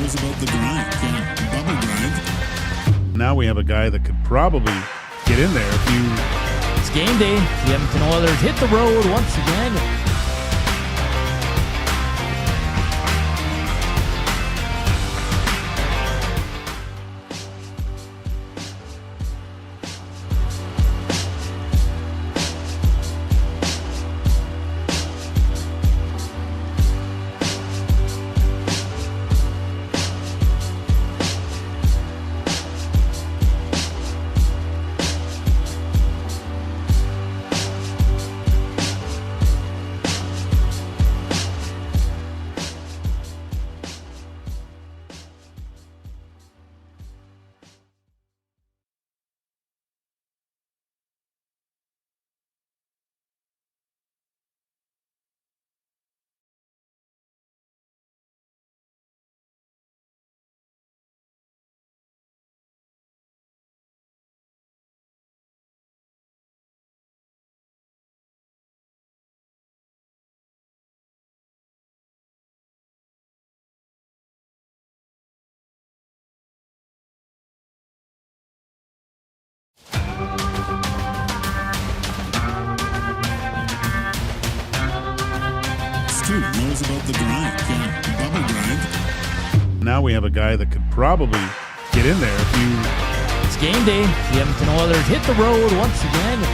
knows about the grind. Yeah, bubble grind. Now we have a guy that could probably get in there if you... It's game day. The Edmonton Oilers hit the road once again. Stu knows about the grind. Yeah, bubble grind. Now we have a guy that could probably get in there if you... It's game day. The Edmonton Oilers hit the road once again.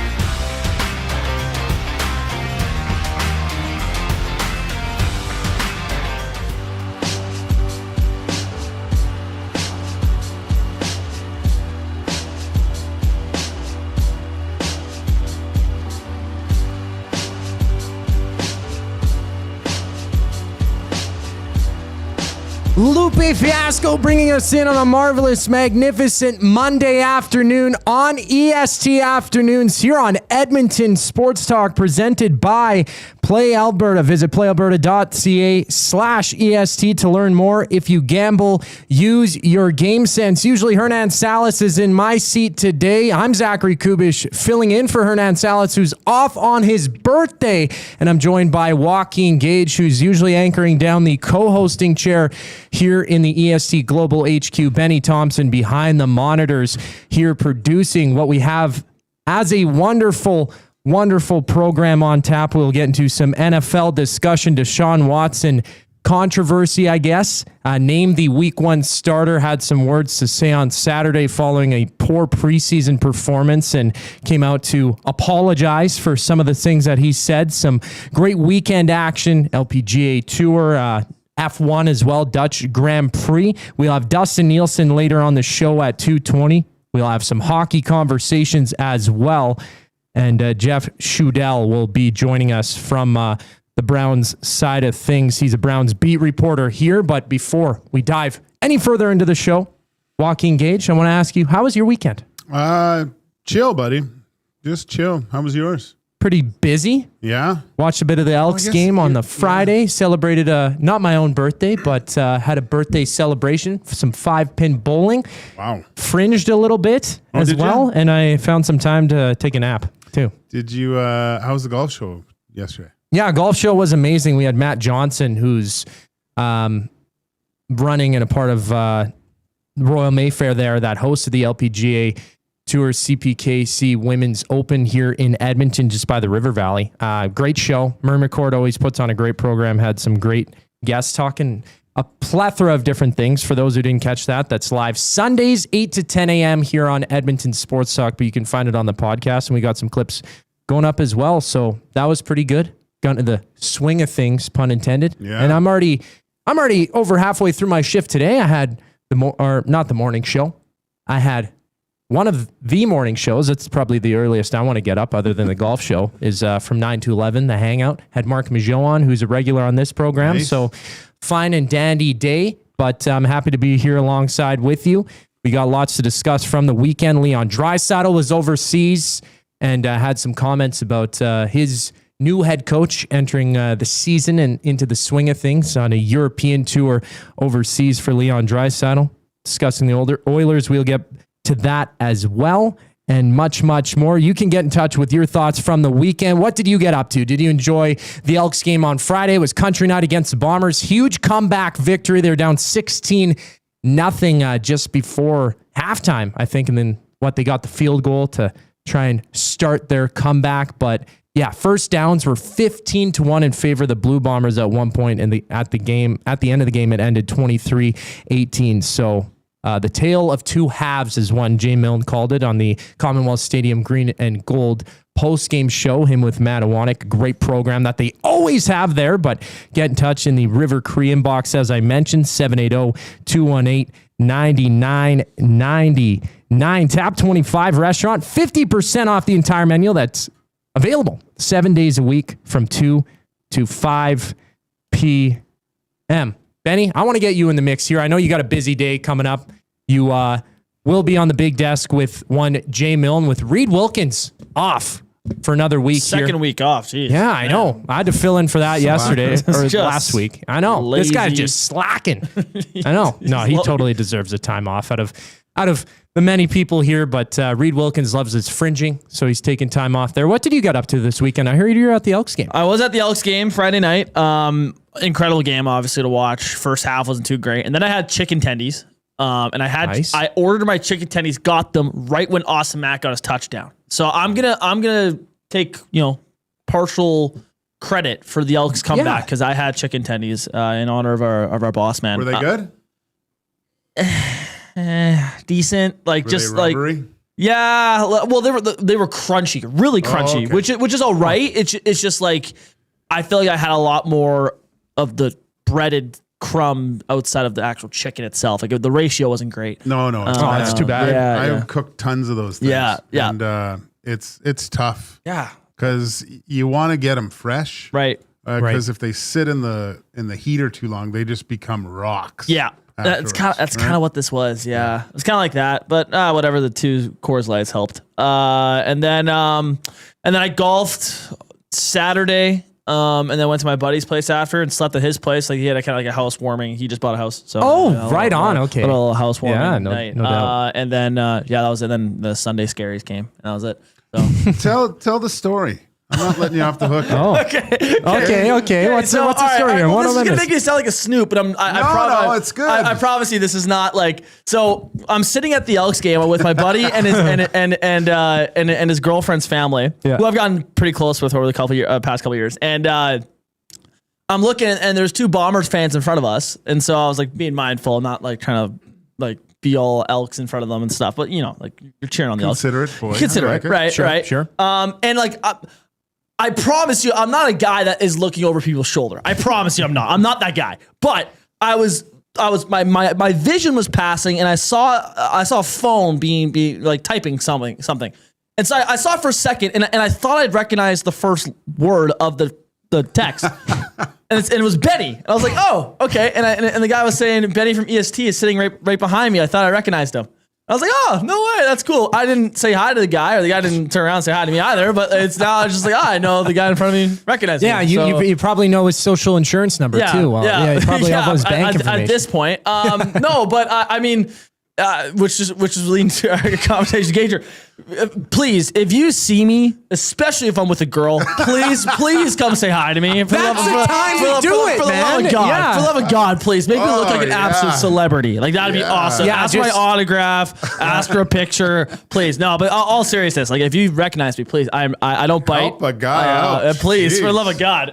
Lupe Fiasco bringing us in on a marvelous, magnificent Monday afternoon on EST Afternoons here on Edmonton Sports Talk, presented by Play Alberta. Visit playalberta.ca/EST to learn more. If you gamble, use your game sense. Usually Hernan Salas is in my seat today. I'm Zachary Kubusch, filling in for Hernan Salas, who's off on his birthday. And I'm joined by Joaquin Gage, who's usually anchoring down the co-hosting chair here in the EST Global HQ. Benny Thompson behind the monitors here, producing what we have as a wonderful program on tap. We'll get into some NFL discussion. Deshaun Watson controversy, I guess. Named the Week 1 starter, had some words to say on Saturday following a poor preseason performance and came out to apologize for some of the things that he said. Some great weekend action, LPGA Tour, F1 as well, Dutch Grand Prix. We'll have Dustin Nielsen later on the show at 2:20. We'll have some hockey conversations as well. And Jeff Schudel will be joining us from the Browns side of things. He's a Browns beat reporter here. But before we dive any further into the show, Joaquin Gage, I want to ask you, how was your weekend? Chill, buddy. Just chill. How was yours? Pretty busy. Yeah. Watched a bit of the Elks game on the Friday. Yeah. Celebrated not my own birthday, but had a birthday celebration for some 5-pin bowling. Wow. Fringed a little bit as well, and I found some time to take a nap too. Did you? How was the golf show yesterday? Yeah, golf show was amazing. We had Matt Johnson, who's running and a part of Royal Mayfair there, that hosted the LPGA Tour CPKC Women's Open here in Edmonton, just by the River Valley. Great show. Mermicord always puts on a great program. Had some great guests talking a plethora of different things. For those who didn't catch that, that's live Sundays, 8 to 10 a.m. here on Edmonton Sports Talk, but you can find it on the podcast, and we got some clips going up as well. So that was pretty good. Got into the swing of things, pun intended. Yeah. And I'm already over halfway through my shift today. I had not the morning show. I had one of the morning shows. It's probably the earliest I want to get up, other than the golf show, is from 9 to 11, The Hangout. Had Mark Migeot on, who's a regular on this program. Nice. So fine and dandy day, but I'm happy to be here alongside with you. We got lots to discuss from the weekend. Leon Draisaitl was overseas and had some comments about his new head coach entering the season and into the swing of things on a European tour overseas for Leon Draisaitl. Discussing the older Oilers, we'll get to that as well. and much, much more. You can get in touch with your thoughts from the weekend. What did you get up to? Did you enjoy the Elks game on Friday? It was country night against the Bombers. Huge comeback victory. They were down 16-0 just before halftime, I think. And then they got the field goal to try and start their comeback. But yeah, first downs were 15-1 in favor of the Blue Bombers at one point. And at the end of the game, it ended 23-18. So the tale of two halves is one Jay Milne called it on the Commonwealth Stadium Green and Gold post-game show, him with Matt Iwanek. Great program that they always have there, but get in touch in the River Cree inbox, as I mentioned, 780-218-9999. Tap 25 restaurant, 50% off the entire menu. That's available 7 days a week from 2 to 5 p.m. Benny, I want to get you in the mix here. I know you got a busy day coming up. You will be on the big desk with one Jay Milne, with Reed Wilkins off for another week. Second week off, geez. Yeah, I know. I had to fill in for that yesterday or last week. I know. Lazy. This guy's just slacking. I know. No, he totally deserves a time off out of the many people here, but Reed Wilkins loves his fringing, so he's taking time off there. What did you get up to this weekend? I heard you were at the Elks game. I was at the Elks game Friday night. Incredible game, obviously, to watch. First half wasn't too great. And then I had chicken tendies. And I ordered my chicken tendies, got them right when Austin Mack got his touchdown. So I'm gonna take, partial credit for the Elks comeback, because I had chicken tendies in honor of our boss man. Were they good? Decent, like, Were just they rubbery? yeah. Well, they were crunchy, really crunchy, okay. which is all right. It's just like, I feel like I had a lot more of the breaded crumb outside of the actual chicken itself. Like, the ratio wasn't great. No, That's too bad. I've cooked tons of those things. Yeah. And it's tough. Yeah. Because you want to get them fresh. Right. Because if they sit in the heater too long, they just become rocks. Yeah. That's kind of what this was. Yeah. It's kind of like that, but whatever. The 2 Coors Lights helped. And then I golfed Saturday. And then went to my buddy's place after and slept at his place. Like, he had a house warming. He just bought a house. So right on. Okay. A little house warming night. No doubt. And then that was it. Then the Sunday scaries came, and that was it. So Tell the story. I'm not letting you off the hook. Okay. What's the story here? Well, this is gonna make me sound like a snoop, but No, it's good. I promise you, this is not like. So I'm sitting at the Elks game with my buddy and his girlfriend's family, who I've gotten pretty close with over the past couple years, and I'm looking, and there's 2 Bombers fans in front of us, and so I was like being mindful, not like trying to like be all Elks in front of them and stuff, but like, you're cheering on the Elks. Considerate, boy. Considerate, right? Sure. And like, I promise you, I'm not a guy that is looking over people's shoulder. I promise you, I'm not. I'm not that guy. But my vision was passing, and I saw a phone being like typing something, and so I saw it for a second, and I thought I'd recognize the first word of the text, and it was Benny, and I was like, oh, okay, and the guy was saying Benny from EST is sitting right behind me. I thought I recognized him. I was like, oh, no way, that's cool. I didn't say hi to the guy, or the guy didn't turn around and say hi to me either, but it's now just like, I know the guy in front of me recognized me. Yeah, you probably know his social insurance number too. Well, yeah, you probably have his bank information. At this point. No, but I mean, which is leading to our conversation, Gager. Please, if you see me, especially if I'm with a girl, please come say hi to me. That's the time to do it, man. For the love of God, Yeah. for the love of God, please make me look like an absolute celebrity. Like, that'd be awesome. Yeah, ask for my autograph, ask for a picture, please. No, but all seriousness, like, if you recognize me, please. I don't bite. Help a guy out. Please, Jeez. for the love of God.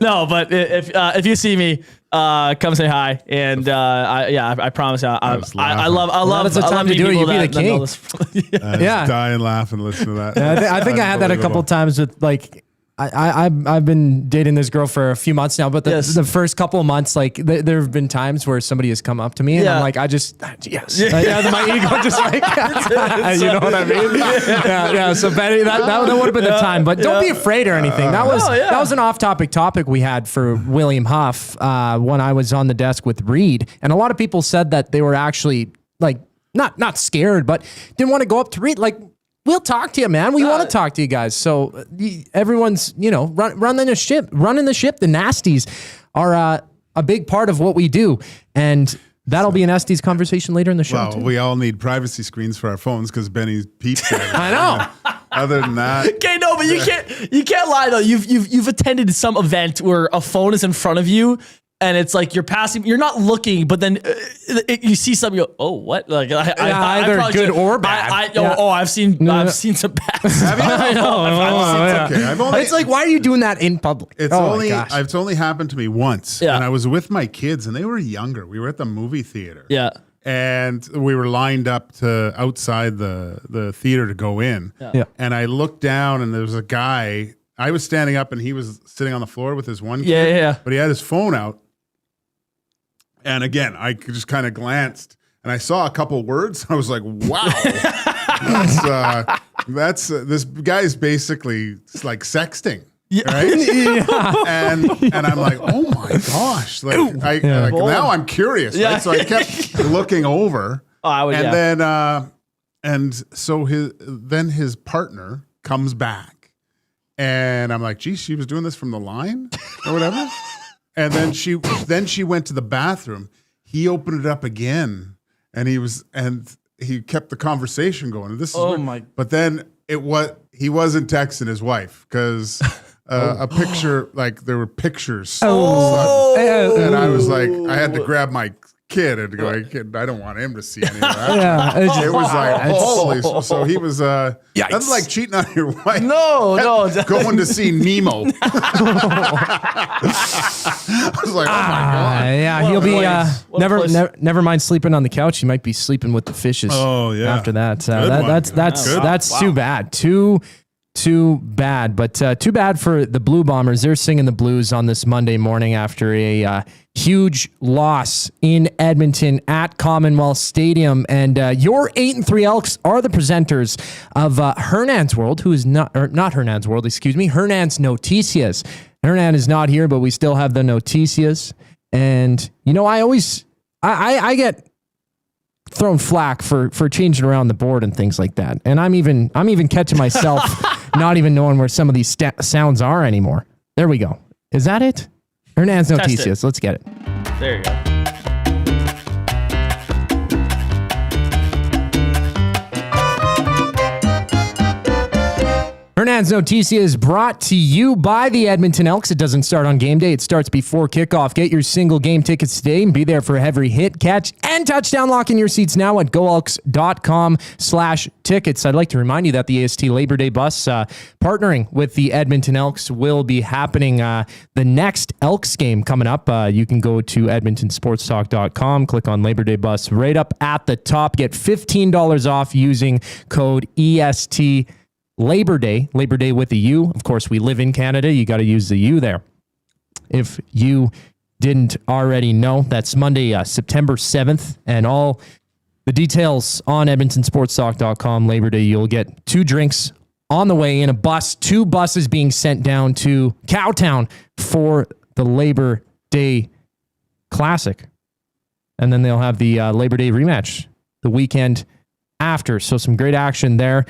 No, but if you see me, come say hi, and I promise you, I love. It's the time to do it. You be the king. Yeah, dying laughing listening to that. I think I had that a couple times with, like, I've been dating this girl for a few months now, but the first couple of months, like, there have been times where somebody has come up to me and I'm like, my ego just like, you know what I mean? Yeah. So Benny, that would have been the time, but don't be afraid or anything. That was an off-topic topic we had for William Huff when I was on the desk with Reed, and a lot of people said that they were actually, like, not scared, but didn't want to go up to Reed, like, we'll talk to you, man. We want to talk to you guys. So everyone's, running the ship. The nasties are a big part of what we do. And That'll be an Estes conversation later in the show. Well, too. we all need privacy screens for our phones because Benny peeps at it. I know. Other than that, Okay, no, but you can't lie though. You've attended some event where a phone is in front of you and it's like you're passing, you're not looking, but then you see something. You go, oh, what? Like I either probably good should- or bad. Yeah. I've seen some bad. have you? I know. Okay, I've only. It's like, why are you doing that in public? It's Oh my only gosh. it's only happened to me once, Yeah. and I was with my kids, and they were younger. We were at the movie theater, Yeah. and we were lined up to outside the theater to go in. Yeah. And I looked down, and there was a guy. I was standing up, and he was sitting on the floor with his one kid. Yeah. But he had his phone out, and again, I just kind of glanced, and I saw a couple words. I was like, "Wow, that's this guy's basically like sexting." Right? And I'm like, oh my gosh. Like, now I'm curious. Yeah. Right? So I kept looking over. And so his partner comes back. And I'm like, geez, she was doing this from the line or whatever. And then she went to the bathroom. He opened it up again, and he kept the conversation going. And this is weird. But then he wasn't texting his wife because a picture, like there were pictures. And I was like, I had to grab my kid and go, I don't want him to see any of that. It was like, holy. So he was, that's like cheating on your wife. No. Going to see Nemo. I was like, oh my God. Yeah, he'll be never mind sleeping on the couch. He might be sleeping with the fishes. Oh, yeah. After that, Good one. that's too bad. Too bad, but too bad for the Blue Bombers. They're singing the blues on this Monday morning after a huge loss in Edmonton at Commonwealth Stadium. And your 8-3 Elks are the presenters of Hernan's World, who is not Hernan's World, excuse me, Hernan's Noticias. Hernan is not here, but we still have the Noticias. And I get thrown flack for changing around the board and things like that. And I'm even catching myself not even knowing where some of these sounds are anymore. There we go. Is that it? Hernan's Noticias. Let's get it. There you go. Hernan's Noticias is brought to you by the Edmonton Elks. It doesn't start on game day. It starts before kickoff. Get your single game tickets today and be there for every hit, catch, and touchdown. Lock in your seats now at goelks.com/tickets. I'd like to remind you that the EST Labor Day bus partnering with the Edmonton Elks will be happening the next Elks game coming up. You can go to edmontonsportstalk.com, click on Labor Day bus right up at the top. Get $15 off using code EST Labor Day with a U. Of course, we live in Canada. You got to use the U there. If you didn't already know, that's Monday, September 7th. And all the details on edmontonsportstalk.com. Labor Day, you'll get 2 drinks on the way in a bus, 2 buses being sent down to Cowtown for the Labor Day Classic. And then they'll have the Labor Day rematch the weekend after. So some great action there.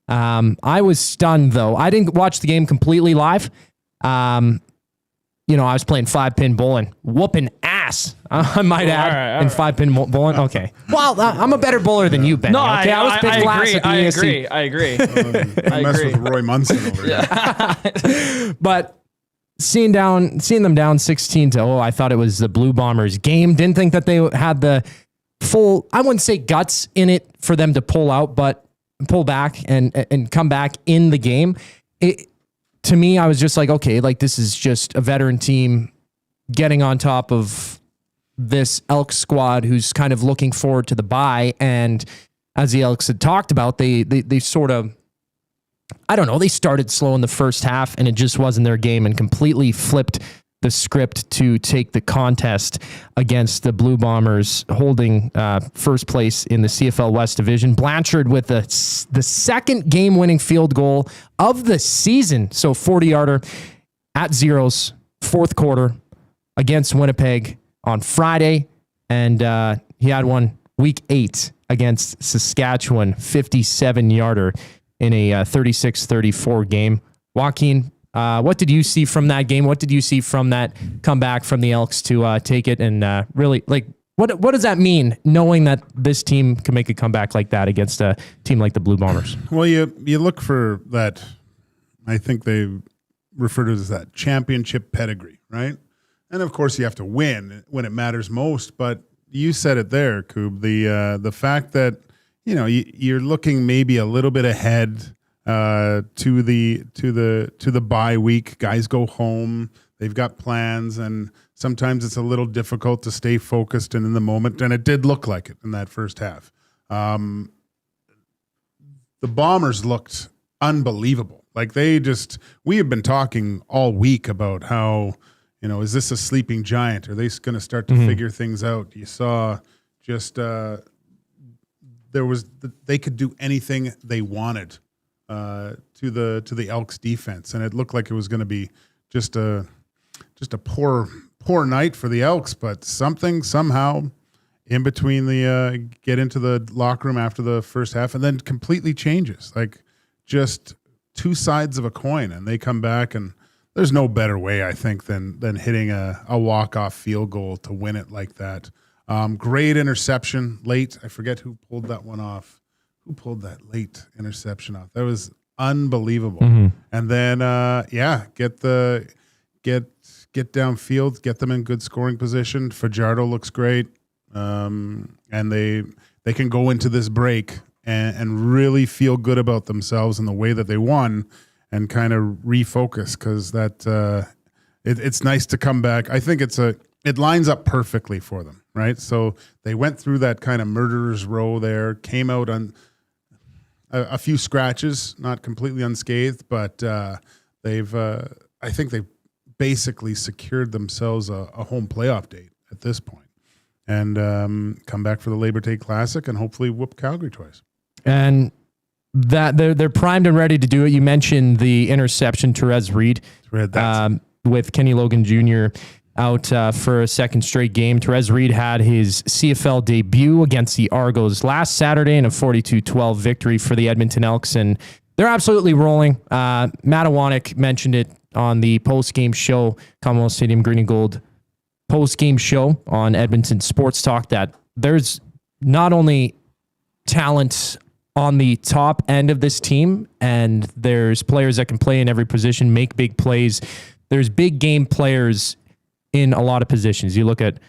I was stunned though. I didn't watch the game completely live. I was playing 5-pin bowling, whooping ass. I might add in 5-pin bowling. Okay. Well, I'm a better bowler than you, Ben. No, okay? I was picked last at the ESC. I agree. I mess with Roy Munson over here. But seeing them down 16-0, I thought it was the Blue Bombers game. Didn't think that they had the full, I wouldn't say guts in it for them to pull back and come back in the game. To me, I was just like, okay, like this is just a veteran team getting on top of this Elks squad who's kind of looking forward to the bye. And as the Elks had talked about, they sort of, I don't know, they started slow in the first half and it just wasn't their game and completely flipped the script to take the contest against the Blue Bombers, holding first place in the CFL West Division. Blanchard with the second game-winning field goal of the season. So 40-yarder at zeros, fourth quarter against Winnipeg on Friday. And he had one week 8 against Saskatchewan, 57-yarder in a 36-34 game. Joaquin, what did you see from that game? What did you see from that comeback from the Elks to take it and really, like, What does that mean, knowing that this team can make a comeback like that against a team like the Blue Bombers? Well, you look for that. I think they refer to it as that championship pedigree, right? And of course, you have to win when it matters most. But you said it there, Koob. The fact that you're looking maybe a little bit ahead to the bye week. Guys go home. They've got plans, and sometimes it's a little difficult to stay focused and in the moment. And it did look like it in that first half. The Bombers looked unbelievable. Like we have been talking all week about how, is this a sleeping giant? Are they going to start to figure things out? You saw just they could do anything they wanted to the Elks defense, and it looked like it was going to be just a poor night for the Elks. But somehow in between the get into the locker room after the first half, and then completely changes, like just two sides of a coin, and they come back, and there's no better way, I think, than hitting a walk-off field goal to win it like that. Great interception late. I forget who pulled that one off. Who pulled that late interception off? That was unbelievable. And then, get downfield, get them in good scoring position. Fajardo looks great, and they can go into this break and really feel good about themselves and the way that they won, and kind of refocus, because it's nice to come back. I think it lines up perfectly for them, right? So they went through that kind of murderer's row there, came out on a few scratches, not completely unscathed, but I think they've basically secured themselves a home playoff date at this point, and come back for the Labor Day Classic and hopefully whoop Calgary twice. And that they're primed and ready to do it. You mentioned the interception, Therese Reed, with Kenny Logan Jr. out for a second straight game. Therese Reed had his CFL debut against the Argos last Saturday in a 42-12 victory for the Edmonton Elks, and they're absolutely rolling. Matt Iwanek mentioned it on the post-game show, Commonwealth Stadium Green and Gold post-game show on Edmonton Sports Talk, that there's not only talent on the top end of this team, and there's players that can play in every position, make big plays. There's big game players in a lot of positions. You look at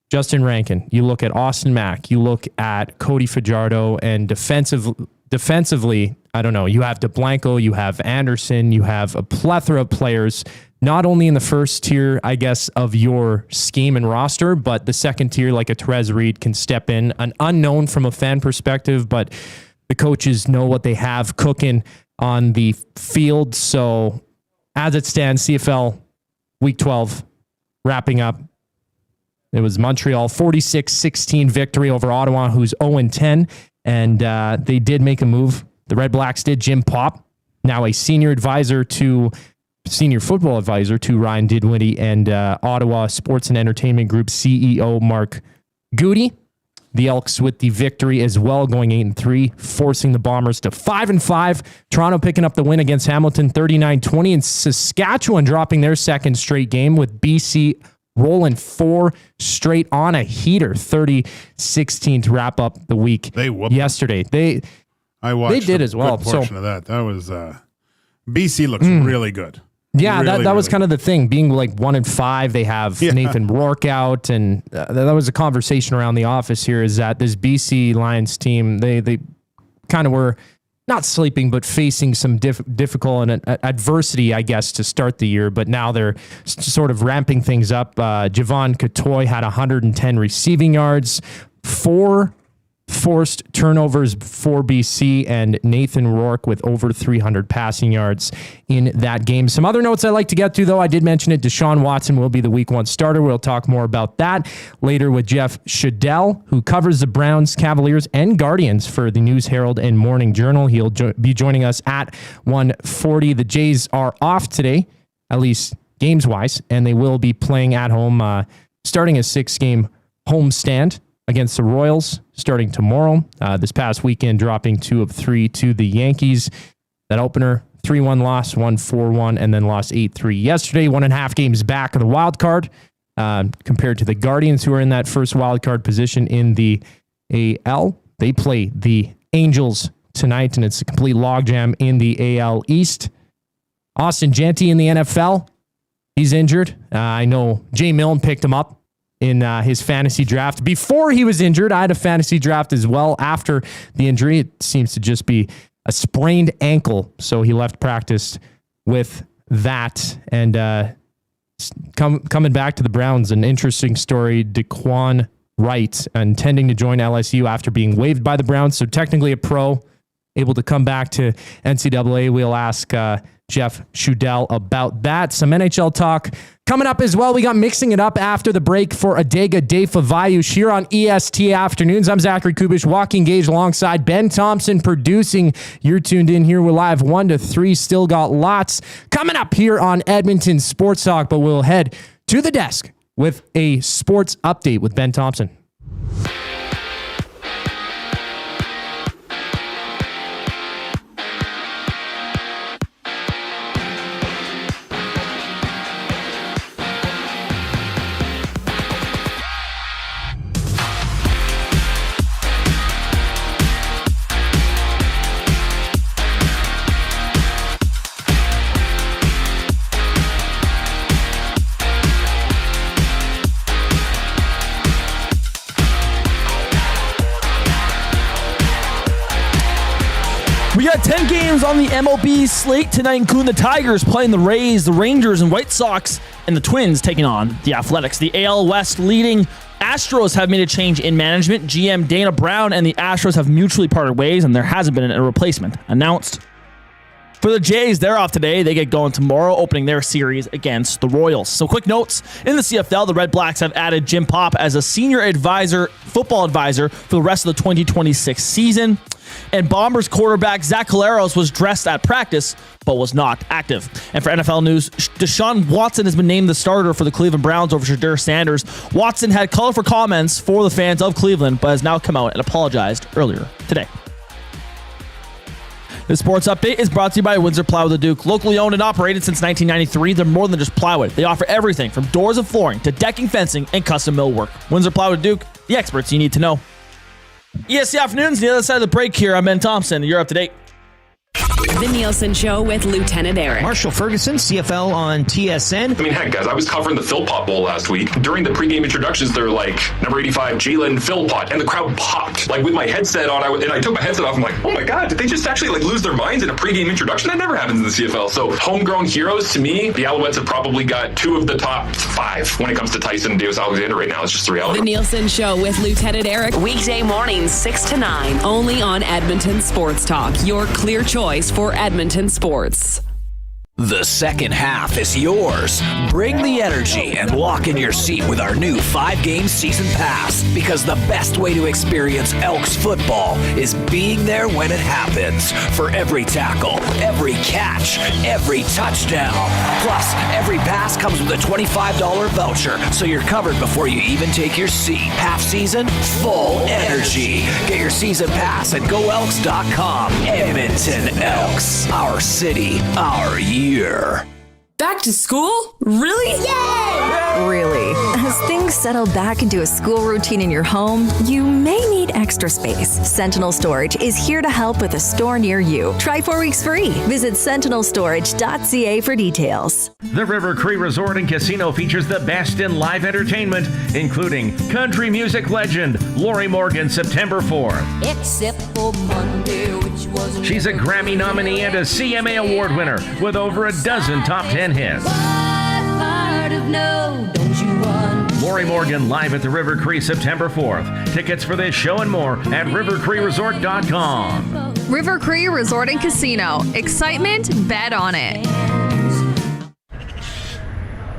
Justin Rankin, you look at Austin Mack, you look at Cody Fajardo, and defensively, I don't know, you have DeBlanco, you have Anderson, you have a plethora of players, not only in the first tier, I guess, of your scheme and roster, but the second tier, like a Therese Reed, can step in. An unknown from a fan perspective, but the coaches know what they have cooking on the field. So as it stands, CFL Week 12 wrapping up. It was Montreal 46-16 victory over Ottawa, who's 0-10. And they did make a move. The Red Blacks did. Jim Popp, now a senior football advisor to Ryan Dinwiddie, and Ottawa Sports and Entertainment Group CEO Mark Goody. The Elks with the victory as well, going 8-3, forcing the Bombers to 5-5. Toronto picking up the win against Hamilton 39-20, and Saskatchewan dropping their second straight game, with BC rolling 4 straight on a heater, 30-16 to wrap up the week. They whooped yesterday. I watched. They did as well. Good portion of that. That was BC looks really good. Yeah, really, that was really kind of the thing. Being like 1-5, they have Nathan Rourke out, and that was a conversation around the office here, is that this BC Lions team, they kind of were not sleeping, but facing some difficult and adversity, I guess, to start the year. But now they're sort of ramping things up. Javon Katoy had 110 receiving yards, 4 forced turnovers for BC, and Nathan Rourke with over 300 passing yards in that game. Some other notes I like to get to, though. I did mention it. Deshaun Watson will be the Week 1 starter. We'll talk more about that later with Jeff Shadell, who covers the Browns, Cavaliers, and Guardians for the News Herald and Morning Journal. He'll be joining us at 1:40. The Jays are off today, at least games-wise, and they will be playing at home, starting a 6-game homestand against the Royals starting tomorrow. This past weekend, dropping 2 of 3 to the Yankees. That opener, 3-1 loss, 1-4-1, and then lost 8-3 yesterday. 1.5 games back of the wild card. compared to the Guardians, who are in that first wildcard position in the AL. They play the Angels tonight, and it's a complete logjam in the AL East. Austin Genty in the NFL. He's injured. I know Jay Milne picked him up in his fantasy draft. Before he was injured, I had a fantasy draft as well after the injury. It seems to just be a sprained ankle, so he left practice with that. And coming back to the Browns, an interesting story. Daquan Wright intending to join LSU after being waived by the Browns, so technically a pro, able to come back to NCAA. We'll ask Jeff Shudell about that. Some NHL talk coming up as well. We got Mixing It Up after the break for Adega de Favayush here on EST Afternoons. I'm Zachary Kubusch, Joaquin Gage alongside Ben Thompson producing. You're tuned in here. We're live 1 to 3. Still got lots coming up here on Edmonton Sports Talk, but we'll head to the desk with a sports update with Ben Thompson. We got 10 games on the MLB slate tonight, including the Tigers playing the Rays, the Rangers and White Sox, and the Twins taking on the Athletics. The AL West leading Astros have made a change in management. GM Dana Brown and the Astros have mutually parted ways, and there hasn't been a replacement announced. For the Jays, they're off today. They get going tomorrow, opening their series against the Royals. So quick notes. In the CFL, the Red Blacks have added Jim Popp as a senior football advisor for the rest of the 2026 season. And Bombers quarterback Zach Collaros was dressed at practice, but was not active. And for NFL news, Deshaun Watson has been named the starter for the Cleveland Browns over Shadur Sanders. Watson had colorful comments for the fans of Cleveland, but has now come out and apologized earlier today. This sports update is brought to you by Windsor Plywood the Duke. Locally owned and operated since 1993, they're more than just plywood. They offer everything from doors and flooring to decking, fencing, and custom millwork. Windsor Plywood Duke, the experts you need to know. EST Afternoons, the other side of the break here. I'm Ben Thompson. You're up to date. The Nielsen Show with Lieutenant Eric. Marshall Ferguson, CFL on TSN. I mean, heck, guys, I was covering the Philpott Bowl last week. During the pregame introductions, they're like, number 85, Jalen Philpott, and the crowd popped. Like, with my headset on, and I took my headset off, I'm like, oh my God, did they just actually, like, lose their minds in a pregame introduction? That never happens in the CFL. So, homegrown heroes, to me, the Alouettes have probably got 2 of the top 5 when it comes to Tyson and Davis Alexander right now. It's just the reality. The Nielsen Show with Lieutenant Eric. Weekday mornings, 6 to 9. Only on Edmonton Sports Talk. Your clear choice for Edmonton sports. The second half is yours. Bring the energy and walk in your seat with our new 5-game season pass, because the best way to experience Elks football is being there when it happens. For every tackle, every catch, every touchdown. Plus, every pass comes with a $25 voucher, so you're covered before you even take your seat. Half season, full energy. Get your season pass at goelks.com. Edmonton Elks, our city, our year. Back to school? Really? Yay! Really. As things settle back into a school routine in your home, you may need extra space. Sentinel Storage is here to help with a store near you. Try 4 weeks free. Visit sentinelstorage.ca for details. The River Cree Resort and Casino features the best in live entertainment, including country music legend Lori Morgan, September 4th. Except for Monday, which was... She's a Grammy nominee and a CMA Award winner with over a dozen top 10 hits. Lori Morgan live at the River Cree September 4th. Tickets for this show and more at rivercreeresort.com. River Cree Resort and Casino. Excitement, bet on it.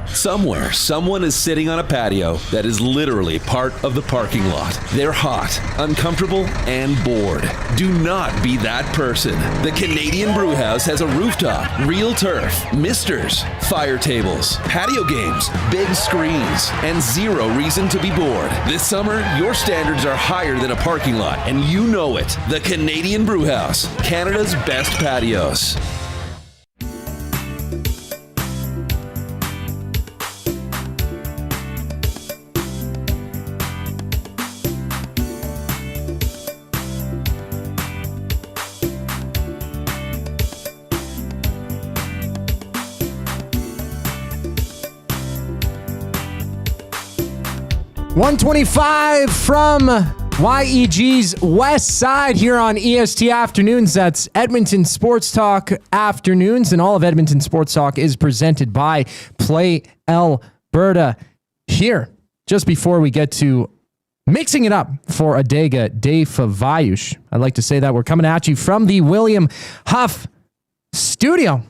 Somewhere, someone is sitting on a patio that is literally part of the parking lot. They're hot, uncomfortable, and bored. Do not be that person. The Canadian Brewhouse has a rooftop, real turf, misters, fire tables, patio games, big screens, and zero reason to be bored. This summer, your standards are higher than a parking lot, and you know it. The Canadian Brewhouse, Canada's best patios. 125 from YEG's West Side here on EST Afternoons. That's Edmonton Sports Talk Afternoons, and all of Edmonton Sports Talk is presented by Play Alberta. Here, just before we get to mixing it up for Adega de Favayush, I'd like to say that we're coming at you from the William Huff studio.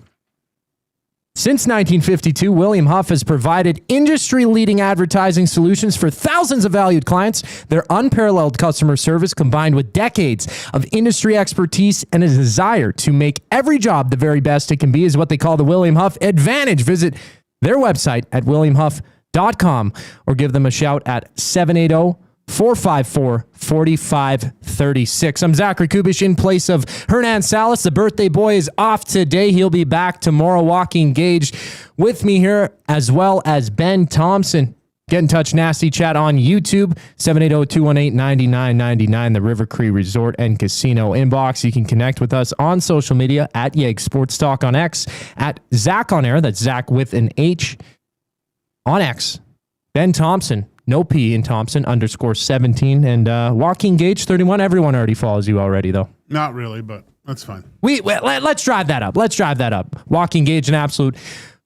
Since 1952, William Huff has provided industry-leading advertising solutions for thousands of valued clients. Their unparalleled customer service, combined with decades of industry expertise and a desire to make every job the very best it can be, is what they call the William Huff Advantage. Visit their website at williamhuff.com or give them a shout at 780-454-4536. I'm Zachary Kubusch in place of Hernan Salas. The birthday boy is off today. He'll be back tomorrow. Joaquin Gage with me here, as well as Ben Thompson. Get in touch, Nasty Chat on YouTube, 780-218-9999, the River Cree Resort and Casino inbox. You can connect with us on social media at YEG Sports Talk on X, at Zach on Air, that's Zach with an H on X. Ben Thompson, no P in Thompson, _17. And Joaquin Gage, 31. Everyone already follows you already, though. Not really, but that's fine. Let's drive that up. Joaquin Gage, an absolute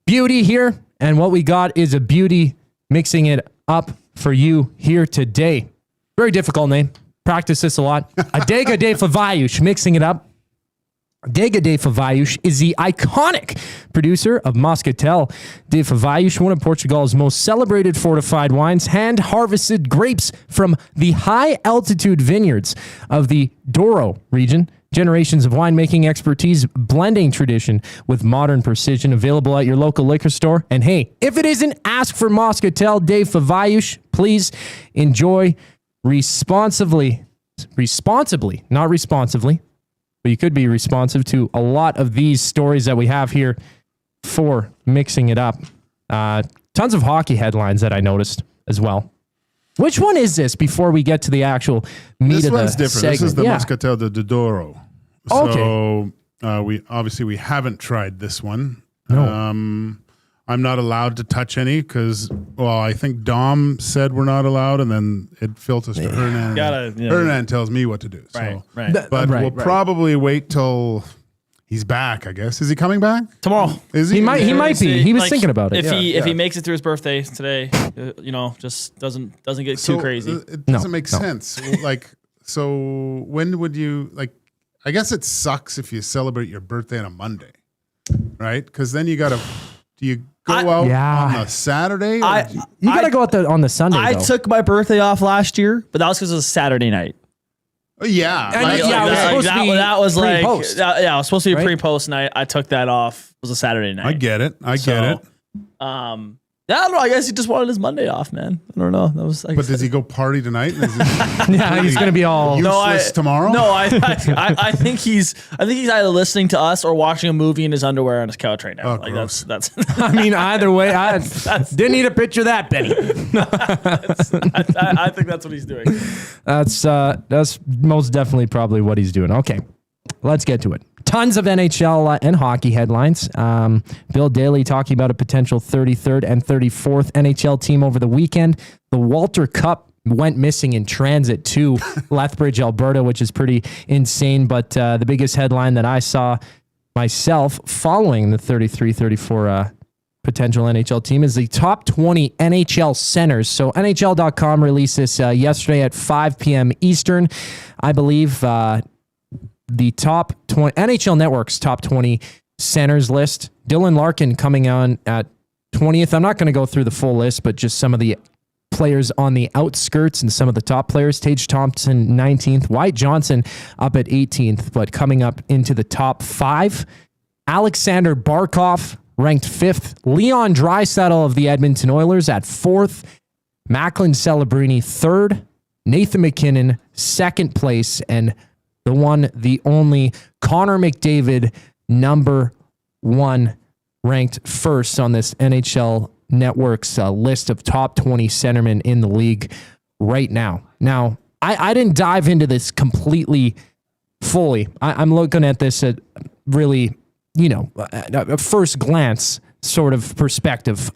beauty here. And what we got is a beauty mixing it up for you here today. Very difficult name. Practice this a lot. Adega de Favayush, mixing it up. Adega de Favayush is the iconic producer of Moscatel de Favayush, one of Portugal's most celebrated fortified wines, hand-harvested grapes from the high-altitude vineyards of the Douro region. Generations of winemaking expertise, blending tradition with modern precision, available at your local liquor store. And hey, if it isn't, ask for Moscatel de Favayush. Please enjoy responsibly, not responsively. But you could be responsive to a lot of these stories that we have here for mixing it up. Tons of hockey headlines that I noticed as well. Which one is this before we get to the actual meat of the segment? This one's different. This is the Moscatel de Douro. So we haven't tried this one. No. I'm not allowed to touch any because, I think Dom said we're not allowed, and then it filters to Hernan. Hernan tells me what to do. Right. But we'll probably wait till he's back, I guess. Is he coming back? Tomorrow. Is he? He might be. He was thinking about it. If he makes it through his birthday today, just doesn't get too crazy. It doesn't make sense. So when would you, I guess it sucks if you celebrate your birthday on a Monday, right? Because then do you go out on a Saturday? You got to go out on the Sunday. I took my birthday off last year, but that was because it was a Saturday night. Yeah. It was supposed to be a pre-post night. I took that off. It was a Saturday night. I get it. I don't know. I guess he just wanted his Monday off, man. I don't know. That was. But does he go party tonight? He's going to be all useless tomorrow. No, I think he's either listening to us or watching a movie in his underwear on his couch right now. Oh, that's. I mean, either way, I didn't need a picture of that, Benny. I think that's what he's doing. That's most definitely probably what he's doing. Okay, let's get to it. Tons of NHL and hockey headlines. Bill Daly talking about a potential 33rd and 34th NHL team over the weekend. The Walter Cup went missing in transit to Lethbridge, Alberta, which is pretty insane. But the biggest headline that I saw myself following the 33-34 potential NHL team is the top 20 NHL centers. So NHL.com released this yesterday at 5 p.m. Eastern. I believe the top 20 NHL Network's top 20 centers list. Dylan Larkin coming on at 20th. I'm not going to go through the full list, but just some of the players on the outskirts and some of the top players. Tage Thompson, 19th. Wyatt Johnson up at 18th, but coming up into the top 5. Alexander Barkov ranked 5th. Leon Draisaitl of the Edmonton Oilers at 4th. Macklin Celebrini 3rd. Nathan McKinnon 2nd place, and the one, the only, Connor McDavid, number 1, ranked 1st on this NHL Network's list of top 20 centermen in the league right now. Now, I didn't dive into this completely fully. I'm looking at this at really, a first glance sort of perspective.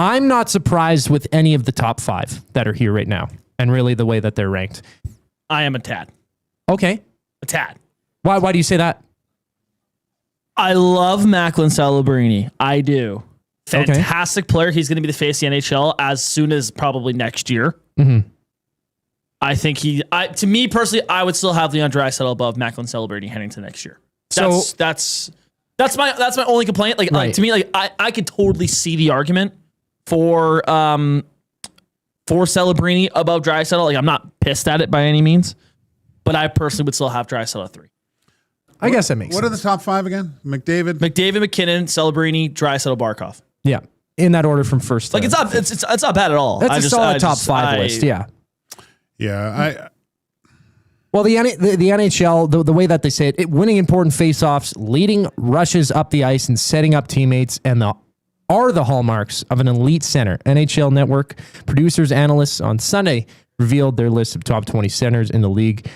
I'm not surprised with any of the top 5 that are here right now, and really the way that they're ranked. I am a tad. Okay. A tad. Why do you say that? I love Macklin Celebrini. I do. Fantastic player. He's going to be the face of the NHL as soon as probably next year. Mm-hmm. I think to me personally, I would still have Leon Draisaitl above Macklin Celebrini heading to next year. That's my only complaint. Like to me, like I could totally see the argument for Celebrini above Draisaitl. Like I'm not pissed at it by any means, but I personally would still have Draisaitl at 3. I guess that makes sense. What are the top 5 again? McDavid, McKinnon, Celebrini, Draisaitl, Barkov. Yeah, in that order from first. Like it's not bad at all. That's a solid top 5 list. Yeah. Yeah. Well, the NHL, the way that they say it, winning important faceoffs, leading rushes up the ice, and setting up teammates, are the hallmarks of an elite center. NHL Network producers, analysts on Sunday revealed their list of top 20 centers in the league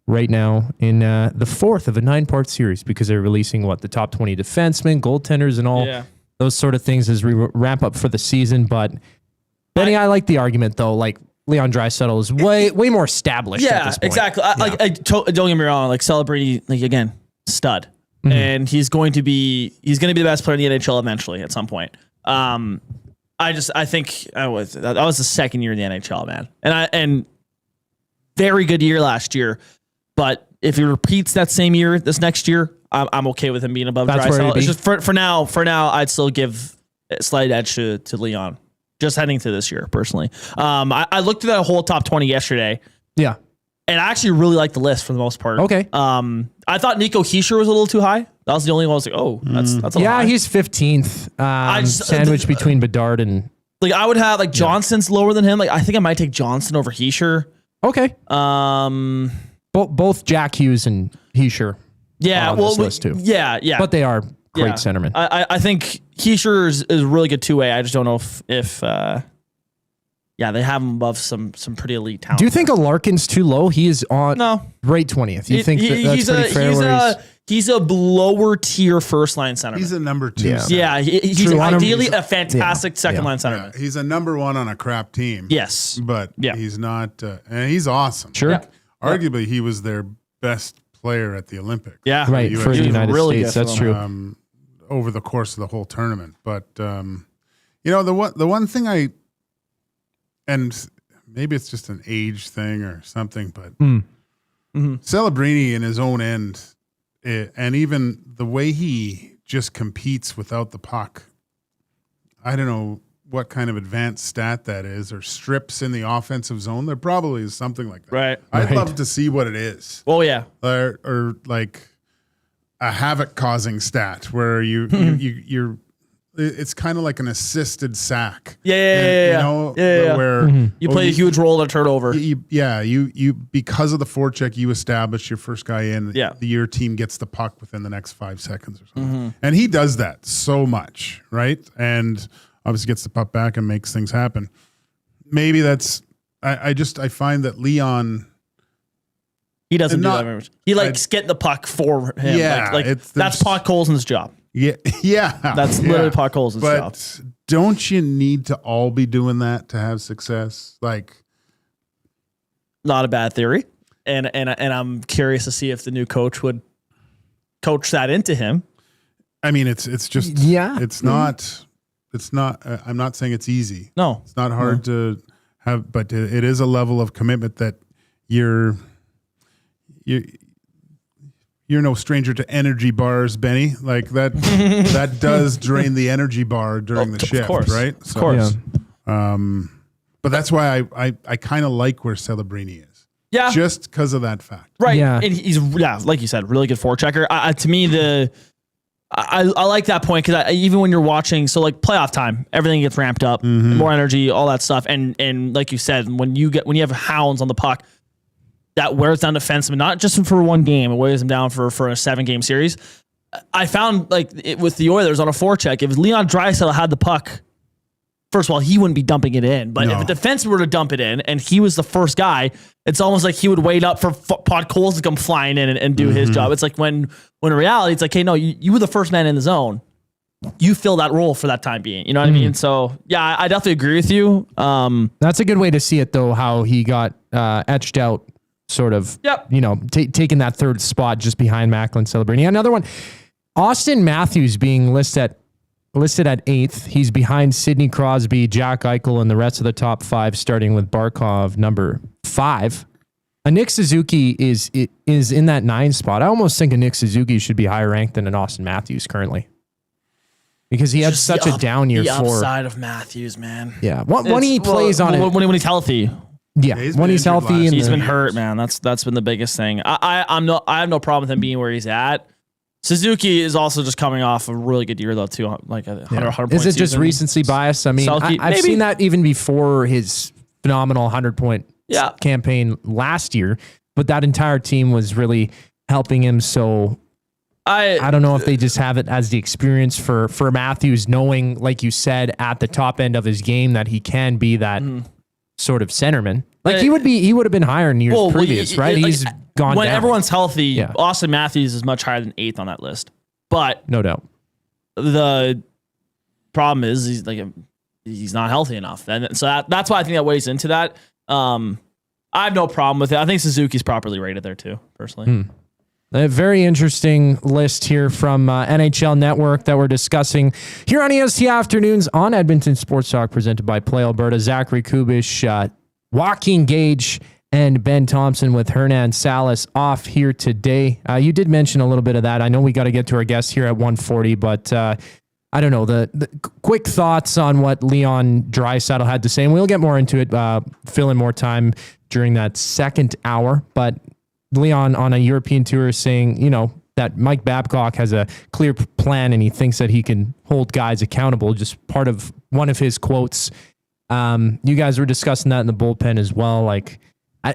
right now in the 4th of a 9-part series, because they're releasing the top 20 defensemen, goaltenders, and all those sort of things as we ramp up for the season. But Benny, I like the argument though. Like Leon Draisaitl is way more established. At this point. Exactly. Don't get me wrong. Like Celebrini, like again, stud, and he's going to be the best player in the NHL eventually at some point. I think that was the second year in the NHL, man, and very good year last year. But if he repeats that same year this next year, I'm okay with him being above Draisaitl. It's just for now, I'd still give a slight edge to Leon. Just heading to this year, personally. I looked at that whole top 20 yesterday. Yeah. And I actually really liked the list for the most part. Okay. I thought Nico Hischier was a little too high. That was the only one I was like, oh, that's a little high. He's 15th. Sandwiched between Bedard and... Like, I would have, like, Johnson's lower than him. Like, I think I might take Johnson over Hischier. Okay. Both Jack Hughes and Hischier. Yeah, on this list too. Yeah. But they are great centermen. I think Hischier is really good two-way. I just don't know if they have him above some pretty elite talent. Do you think a Larkin's too low? He is on right 20th. You think that's pretty fair? He's a lower tier first line center. He's a number 2. Yeah, he's ideally a fantastic second line center. Yeah, he's a number 1 on a crap team. Yes, but he's not. And he's awesome. Sure. Like, arguably, he was their best player at the Olympics. Yeah, right for the United States. That's true. Over the course of the whole tournament, but the one thing and maybe it's just an age thing or something, but Celebrini in his own end, and even the way he just competes without the puck, I don't know what kind of advanced stat that is, or strips in the offensive zone. There probably is something like that. Right. I'd love to see what it is. Oh yeah. Or like a havoc causing stat where you're it's kind of like an assisted sack. Where you play a huge role to turn over. You because of the forecheck you establish your first guy in. Your team gets the puck within the next 5 seconds or something, and he does that so much, right? And obviously gets the puck back and makes things happen. Maybe that's I find that Leon. He doesn't do that very much. He likes getting the puck for him. Yeah, that's Puck Colson's job. Yeah. That's literally Puck Colson's job. But don't you need to all be doing that to have success? Like, not a bad theory. And I'm curious to see if the new coach would coach that into him. I mean, it's just it's not. I'm not saying it's easy. No, it's not hard to have, but it is a level of commitment that you're no stranger to energy bars, Benny. Like that that does drain the energy bar during the shift, right? Of course. But that's why I kind of like where Celebrini is. Yeah. Just because of that fact. Right. Yeah. And he's, like you said, really good forechecker. To me, I like that point because even when you're watching, so like playoff time, everything gets ramped up, more energy, all that stuff. And like you said, when you have hounds on the puck, that wears down defensemen, not just for one game, it wears them down for a 7-game series. I found with the Oilers on a forecheck, if Leon Draisaitl had the puck, first of all, he wouldn't be dumping it in. But if a defenseman were to dump it in and he was the first guy, it's almost like he would wait up for Podkolzin to come flying in and do his job. It's like when in reality, it's like, hey, no, you were the first man in the zone. you fill that role for that time being. You know what I mean? So yeah, I definitely agree with you. That's a good way to see it, though, how he got etched out, sort of, taking that third spot just behind Macklin celebrating. Another one, Austin Matthews being listed at 8th. He's behind Sidney Crosby, Jack Eichel, and the rest of the top 5, starting with Barkov, number 5. Nick Suzuki is in that 9 spot. I almost think a Nick Suzuki should be higher ranked than an Austin Matthews currently, because he had such a down year. The for upside of Matthews, man. Yeah, when he plays on it, when he's healthy. Yeah, when he's healthy, and he's been hurt, man. That's been the biggest thing. I have no problem with him being where he's at. Suzuki is also just coming off a really good year, though, too. Like 100 point Is it just season. recency bias? I mean, I've seen that even before his phenomenal 100-point campaign last year, but that entire team was really helping him. So I don't know if they just have it as the experience for Matthews, knowing, like you said, at the top end of his game, that he can be that sort of centerman. Like he would have been higher in years previous, right? He's gone when down. Everyone's healthy. Austin Matthews is much higher than 8th on that list, but no doubt the problem is he's not healthy enough, and so that's why I think that weighs into that. I have no problem with it. I think Suzuki's properly rated there too, personally. A very interesting list here from NHL Network that we're discussing here on EST Afternoons on Edmonton Sports Talk, presented by Play Alberta. Zachary Kubusch, Joaquin Gage, and Ben Thompson with Hernan Salas off here today. You did mention a little bit of that. I know we got to get to our guest here at 1:40, but I don't know, the quick thoughts on what Leon Draisaitl had to say, and we'll get more into it, fill in more time during that second hour. But Leon on a European tour saying, that Mike Babcock has a clear plan and he thinks that he can hold guys accountable. Just part of one of his quotes. You guys were discussing that in the bullpen as well. Like,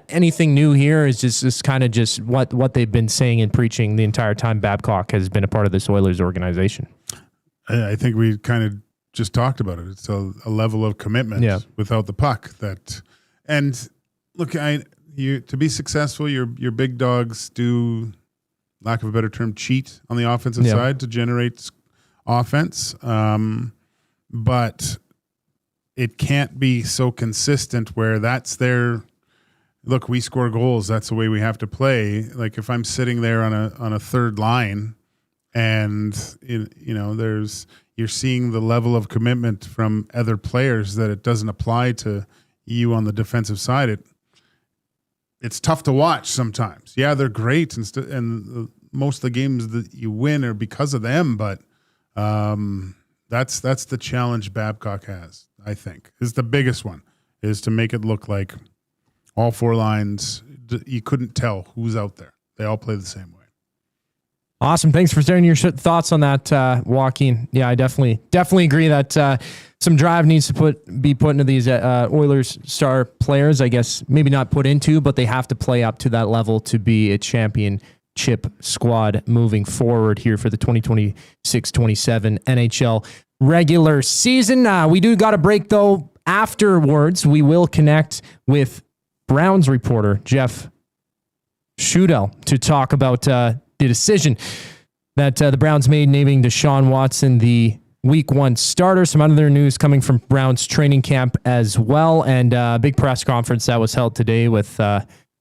anything new here is just kind of just what they've been saying and preaching the entire time Babcock has been a part of this Oilers organization. I think we kind of just talked about it. It's a level of commitment without the puck and look, to be successful, your big dogs do, lack of a better term, cheat on the offensive side to generate offense. But it can't be so consistent where that's their look. We score goals. That's the way we have to play. Like if I'm sitting there on a third line, and you're seeing the level of commitment from other players that it doesn't apply to you on the defensive side. It's tough to watch sometimes. Yeah, they're great, and most of the games that you win are because of them. But that's the challenge Babcock has. I think is the biggest one, is to make it look like all 4 lines. You couldn't tell who's out there. They all play the same way. Awesome. Thanks for sharing your thoughts on that, Joaquin. Yeah, I definitely agree that some drive needs to be put into these Oilers star players. I guess maybe not put into, but they have to play up to that level to be a championship squad moving forward here for the 2026-27 NHL regular season. We do got a break, though. Afterwards, we will connect with Browns reporter Jeff Schudel to talk about the decision that the Browns made naming Deshaun Watson the Week 1 starter. Some other news coming from Browns training camp as well, and a big press conference that was held today with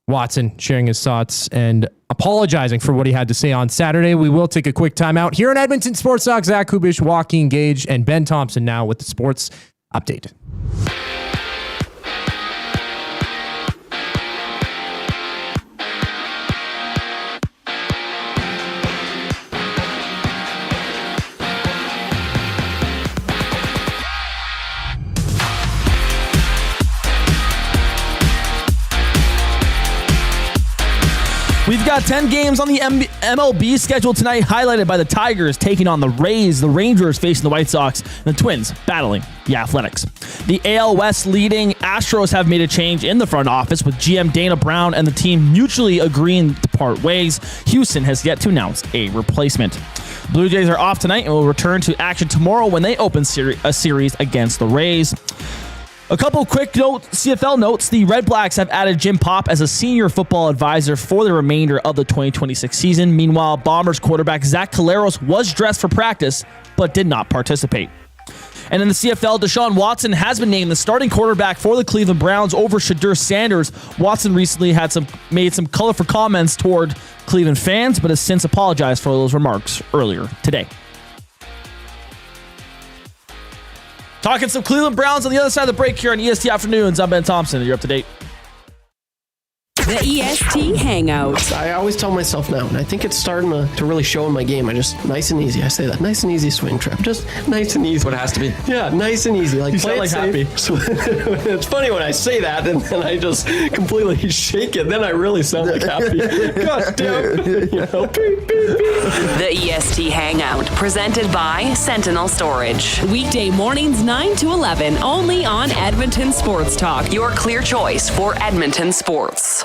Watson sharing his thoughts and apologizing for what he had to say on Saturday. We will take a quick timeout here in Edmonton Sports Talk. Zach Kubusch, Joaquin Gage, and Ben Thompson now with the sports update. We've got 10 games on the MLB schedule tonight, highlighted by the Tigers taking on the Rays, the Rangers facing the White Sox, and the Twins battling the Athletics. The AL West leading Astros have made a change in the front office, with GM Dana Brown and the team mutually agreeing to part ways. Houston has yet to announce a replacement. Blue Jays are off tonight and will return to action tomorrow when they open a series against the Rays. A couple quick CFL notes. The Red Blacks have added Jim Popp as a senior football advisor for the remainder of the 2026 season. Meanwhile, Bombers quarterback Zach Collaros was dressed for practice, but did not participate. And in the CFL, Deshaun Watson has been named the starting quarterback for the Cleveland Browns over Shadur Sanders. Watson recently made some colorful comments toward Cleveland fans, but has since apologized for those remarks earlier today. Talking some Cleveland Browns on the other side of the break here on EST Afternoons. I'm Ben Thompson. You're up to date. The EST Hangout. I always tell myself now, and I think it's starting to really show in my game. I just, nice and easy. I say that, nice and easy swing trip. Just nice and easy. What it has to be. Yeah, nice and easy. Like, you play sound like safe. happy. It's funny when I say that, and then I just completely shake it. Then I really sound like happy. God damn. You know, beep, beep, beep. The EST Hangout, presented by Sentinel Storage. Weekday mornings 9 to 11, only on Edmonton Sports Talk. Your clear choice for Edmonton sports.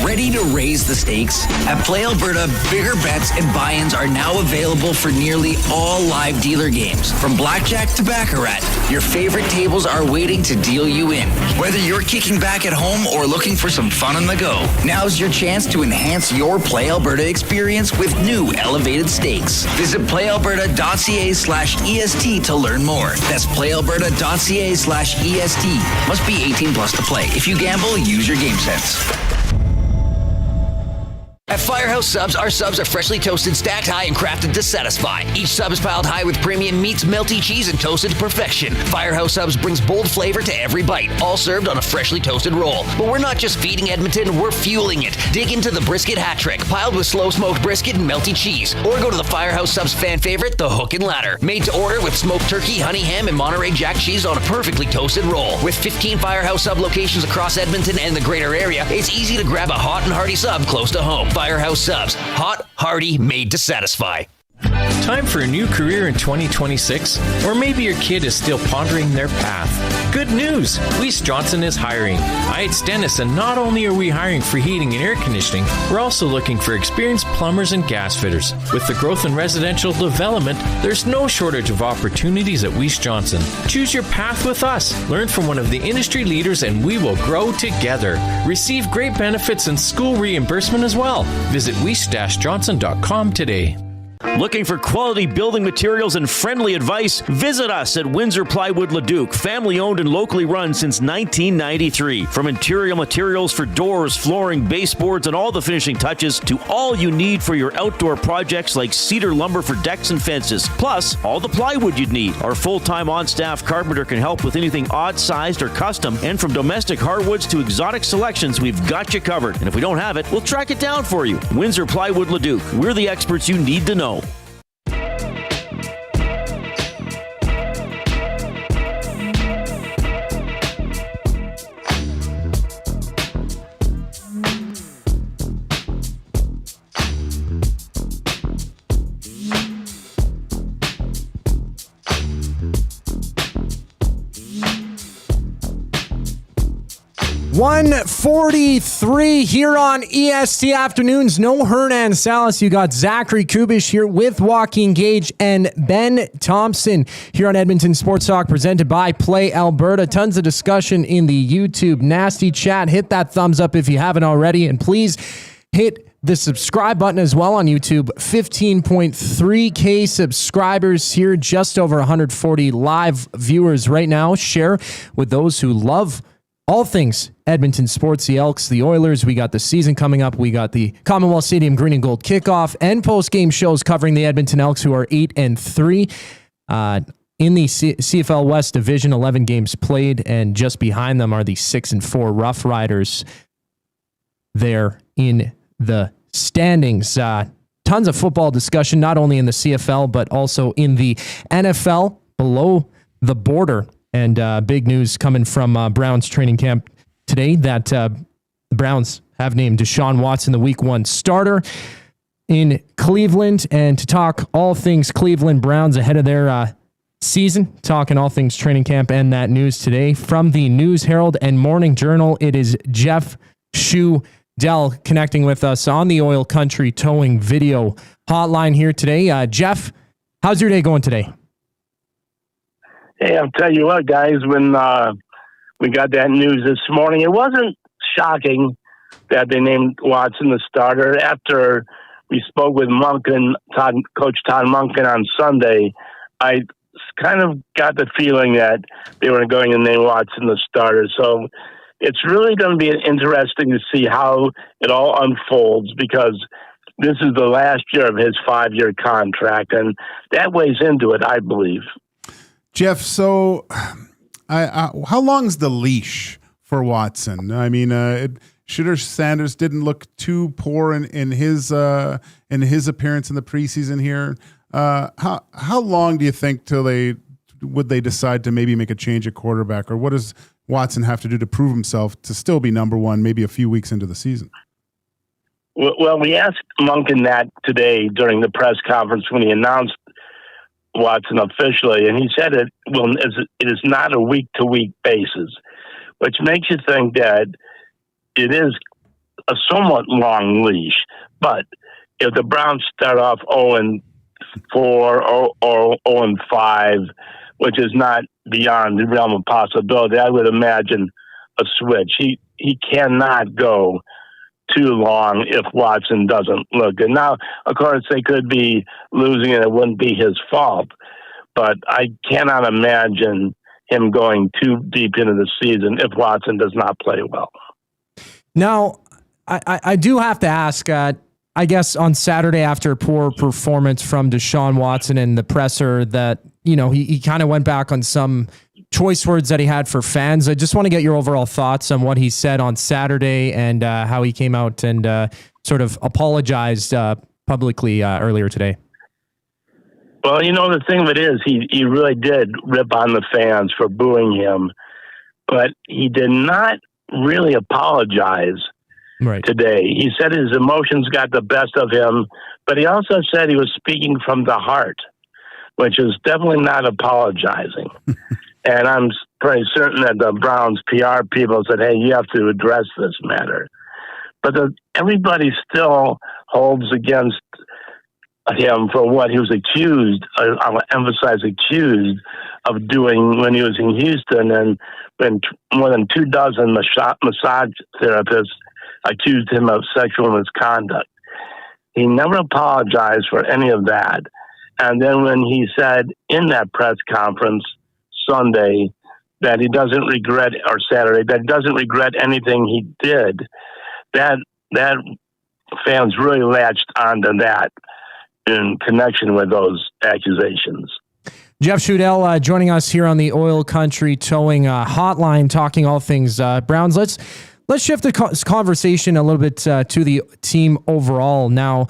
Ready to raise the stakes? At Play Alberta, bigger bets and buy-ins are now available for nearly all live dealer games. From blackjack to baccarat, your favorite tables are waiting to deal you in. Whether you're kicking back at home or looking for some fun on the go, now's your chance to enhance your Play Alberta experience with new elevated stakes. Visit playalberta.ca/EST to learn more. That's playalberta.ca/EST. Must be 18 plus to play. If you gamble, use your game sense. At Firehouse Subs, our subs are freshly toasted, stacked high, and crafted to satisfy. Each sub is piled high with premium meats, melty cheese, and toasted to perfection. Firehouse Subs brings bold flavor to every bite, all served on a freshly toasted roll. But we're not just feeding Edmonton, we're fueling it. Dig into the brisket hat trick, piled with slow-smoked brisket and melty cheese. Or go to the Firehouse Subs fan favorite, the Hook and Ladder. Made to order with smoked turkey, honey ham, and Monterey Jack cheese on a perfectly toasted roll. With 15 Firehouse Sub locations across Edmonton and the greater area, it's easy to grab a hot and hearty sub close to home. Firehouse Subs. Hot, hearty, made to satisfy. Time for a new career in 2026? Or maybe your kid is still pondering their path. Good news! Weiss Johnson is hiring. It's Dennis, and not only are we hiring for heating and air conditioning, we're also looking for experienced plumbers and gas fitters. With the growth in residential development, there's no shortage of opportunities at Weiss Johnson. Choose your path with us. Learn from one of the industry leaders, and we will grow together. Receive great benefits and school reimbursement as well. Visit weiss-johnson.com today. Looking for quality building materials and friendly advice? Visit us at Windsor Plywood Leduc, family owned and locally run since 1993. From interior materials for doors, flooring, baseboards, and all the finishing touches to all you need for your outdoor projects like cedar lumber for decks and fences. Plus, all the plywood you'd need. Our full-time on-staff carpenter can help with anything odd-sized or custom. And from domestic hardwoods to exotic selections, we've got you covered. And if we don't have it, we'll track it down for you. Windsor Plywood Leduc. We're the experts you need to know. 1:43 here on EST Afternoons. No Hernan Salas. You got Zachary Kubusch here with Joaquin Gage and Ben Thompson here on Edmonton Sports Talk, presented by Play Alberta. Tons of discussion in the YouTube nasty chat. Hit that thumbs up if you haven't already, and please hit the subscribe button as well on YouTube. 15.3K subscribers here, just over 140 live viewers right now. Share with those who love all things Edmonton sports, the Elks, the Oilers. We got the season coming up. We got the Commonwealth Stadium Green and Gold kickoff and post-game shows covering the Edmonton Elks, who are 8-3 in the CFL West Division. 11 games played, and just behind them are the 6-4 Rough Riders there in the standings. Tons of football discussion, not only in the CFL, but also in the NFL below the border. And big news coming from Browns training camp today that the Browns have named Deshaun Watson the Week 1 starter in Cleveland. And to talk all things Cleveland Browns ahead of their season, talking all things training camp and that news today from the News Herald and Morning Journal, it is Jeff Shudell connecting with us on the Oil Country Towing video hotline here today. Jeff, how's your day going today? Hey, I'll tell you what, guys, when we got that news this morning. It wasn't shocking that they named Watson the starter. After we spoke with Coach Todd Monken on Sunday, I kind of got the feeling that they were going to name Watson the starter. So it's really going to be interesting to see how it all unfolds, because this is the last year of his 5-year contract, and that weighs into it, I believe. Jeff, so how long's the leash for Watson? I mean, Shooter Sanders didn't look too poor in his appearance in the preseason here. How long do you think till they decide to maybe make a change at quarterback, or what does Watson have to do to prove himself to still be number one, maybe a few weeks into the season? Well, we asked Monken that today during the press conference when he announced Watson officially, and he said it is not a week-to-week basis, which makes you think that it is a somewhat long leash. But if the Browns start off 0-4 or 0-5, which is not beyond the realm of possibility, I would imagine a switch. He cannot go too long if Watson doesn't look good. Now, of course, they could be losing and it wouldn't be his fault, but I cannot imagine him going too deep into the season if Watson does not play well. Now, I do have to ask, I guess on Saturday after a poor performance from Deshaun Watson in the presser that, you know, he kind of went back on some choice words that he had for fans. I just want to get your overall thoughts on what he said on Saturday and how he came out and sort of apologized publicly earlier today. Well, you know, the thing of it is he really did rip on the fans for booing him, but he did not really apologize today. He said his emotions got the best of him, but he also said he was speaking from the heart, which is definitely not apologizing. And I'm pretty certain that the Browns PR people said, hey, you have to address this matter. But everybody still holds against him for what he was accused, I'll emphasize accused, of doing when he was in Houston, and when more than 24 massage therapists accused him of sexual misconduct. He never apologized for any of that. And then when he said in that press conference Sunday that he doesn't regret, or Saturday, that he doesn't regret anything he did, that fans really latched onto that in connection with those accusations. Jeff Shudell joining us here on the Oil Country Towing Hotline, talking all things Browns. Let's shift the conversation a little bit to the team overall. Now,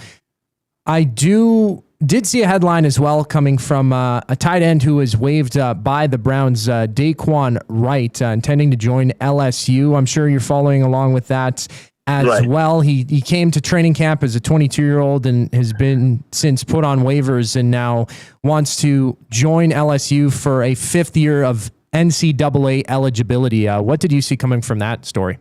I did see a headline as well coming from a tight end who was waived by the Browns, Daquan Wright, intending to join LSU. I'm sure you're following along with that as well. He came to training camp as a 22-year-old and has been since put on waivers and now wants to join LSU for a 5th year of NCAA eligibility. What did you see coming from that story?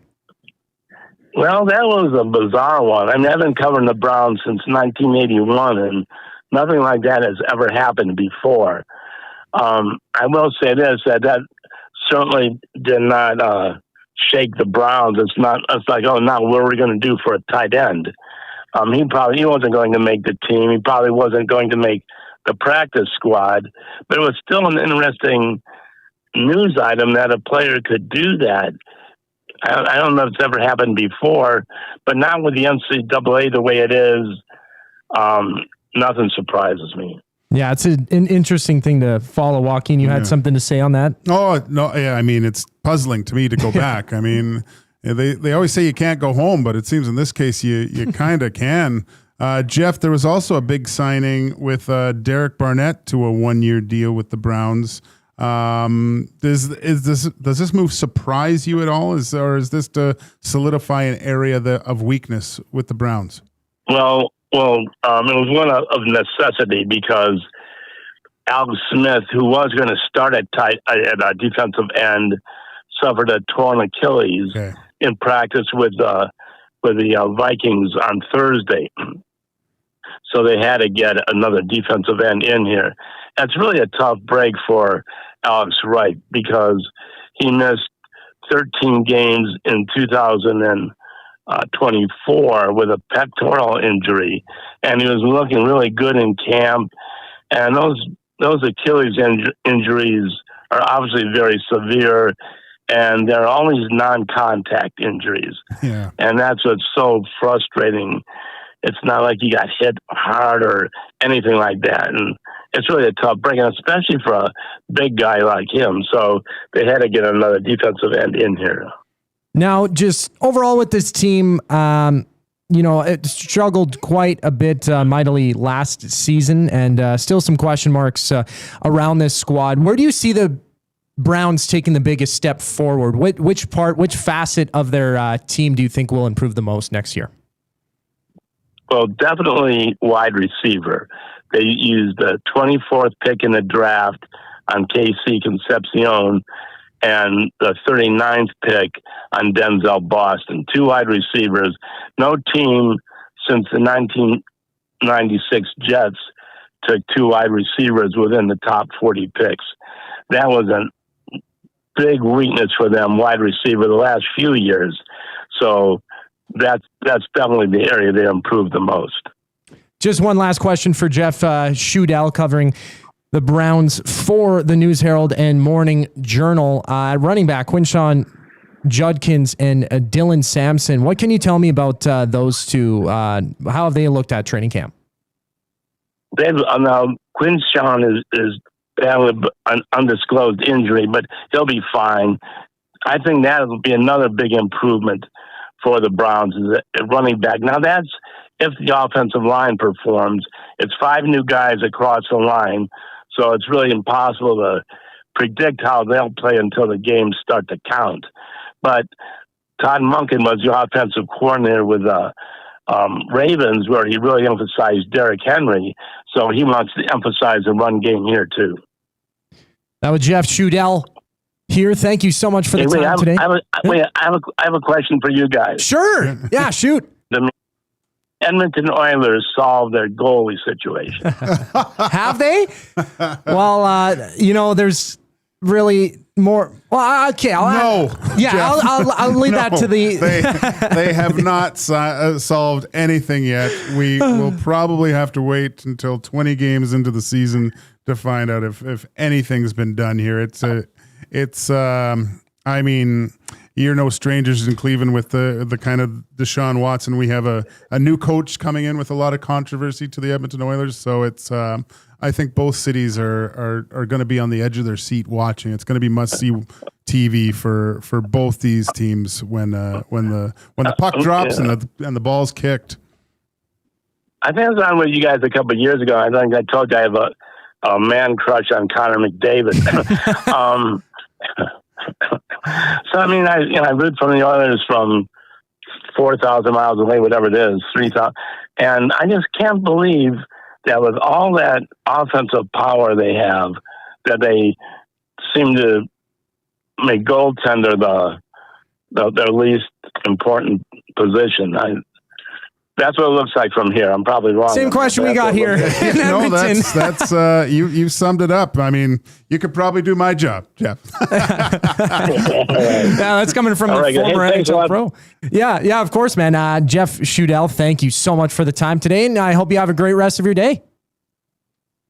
Well, that was a bizarre one. I mean, I've been covering the Browns since 1981, and nothing like that has ever happened before. I will say this, that certainly did not shake the Browns. It's like, oh, now what are we going to do for a tight end? He wasn't going to make the team. He probably wasn't going to make the practice squad, but it was still an interesting news item that a player could do that. I don't know if it's ever happened before, but now with the NCAA the way it is, nothing surprises me. Yeah, it's an interesting thing to follow. Joaquin, you had something to say on that? Oh, no, yeah, I mean, it's puzzling to me to go back. I mean, they always say you can't go home, but it seems in this case you kind of can. Jeff, there was also a big signing with Derek Barnett to a 1-year deal with the Browns. Does this move surprise you at all? Or is this to solidify an area of weakness with the Browns? Well, it was one of necessity because Alex Smith, who was going to start at defensive end, suffered a torn Achilles in practice with the Vikings on Thursday. So they had to get another defensive end in here. That's really a tough break for Alex Wright because he missed 13 games in 2024 with a pectoral injury, and he was looking really good in camp. And those Achilles injuries are obviously very severe, and they're always non-contact injuries. Yeah. And that's what's so frustrating. It's not like he got hit hard or anything like that. And it's really a tough break, and especially for a big guy like him. So they had to get another defensive end in here. Now, just overall with this team, it struggled quite a bit mightily last season, and still some question marks around this squad. Where do you see the Browns taking the biggest step forward? Which facet of their team do you think will improve the most next year? Well, definitely wide receiver. They used the 24th pick in the draft on KC Concepcion and the 39th pick on Denzel Boston. 2 wide receivers. No team since the 1996 Jets took 2 wide receivers within the top 40 picks. That was a big weakness for them, wide receiver, the last few years. So that's definitely the area they improved the most. Just one last question for Jeff Shudell, covering the Browns for the News Herald and Morning Journal. Running back Quinshawn Judkins and Dylan Sampson. What can you tell me about those two? How have they looked at training camp? Now Quinshawn is battling an undisclosed injury, but he'll be fine. I think that will be another big improvement for the Browns, is a running back. Now that's if the offensive line performs. It's 5 new guys across the line, so it's really impossible to predict how they'll play until the games start to count. But Todd Monken was the offensive coordinator with the Ravens, where he really emphasized Derrick Henry, so he wants to emphasize the run game here too. That was Jeff Shudell here. Thank you so much for the time today. I have a question for you guys. Sure. Yeah, shoot. The Edmonton Oilers solved their goalie situation. Have they? Well, there's really more. Well, okay. I'll leave that to the. They have not solved anything yet. We will probably have to wait until 20 games into the season to find out if anything's been done here. I mean, you're no strangers in Cleveland with the kind of Deshaun Watson. We have a new coach coming in with a lot of controversy to the Edmonton Oilers. So it's I think both cities are going to be on the edge of their seat watching. It's going to be must-see TV for both these teams when the puck drops and the ball's kicked. I think I was on with you guys a couple of years ago. I think I told you I have a man crush on Connor McDavid. So I mean, I root for the Oilers from 4,000 miles away, whatever it is, 3,000, and I just can't believe that with all that offensive power they have, that they seem to make goaltender their least important position. That's what it looks like from here. I'm probably wrong. Same question we got here. No, that's you summed it up. I mean, you could probably do my job, Jeff. Yeah, that's coming from the former NHL pro. Yeah, of course, man. Jeff Shudell, thank you so much for the time today, and I hope you have a great rest of your day.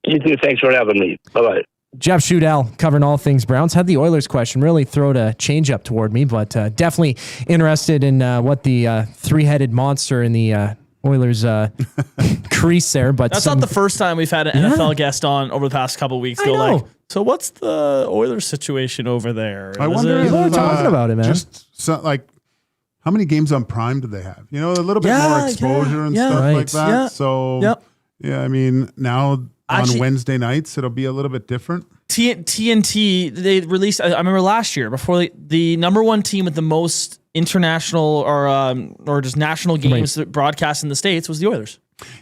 You too. Thanks for having me. Bye-bye. Jeff Shudell covering all things Browns. Had the Oilers question really throwed a change up toward me, but definitely interested in what the three-headed monster in the Oilers crease there. But that's not the first time we've had an NFL guest on over the past couple of weeks. So what's the Oilers situation over there? I wonder. People are talking about it, man. Just like how many games on Prime do they have? A little bit more exposure and stuff like that. Yeah. So I mean, now on Wednesday nights it'll be a little bit different. TNT, they released, I remember last year, before the number one team with the most international or just national games broadcast in the States was the Oilers.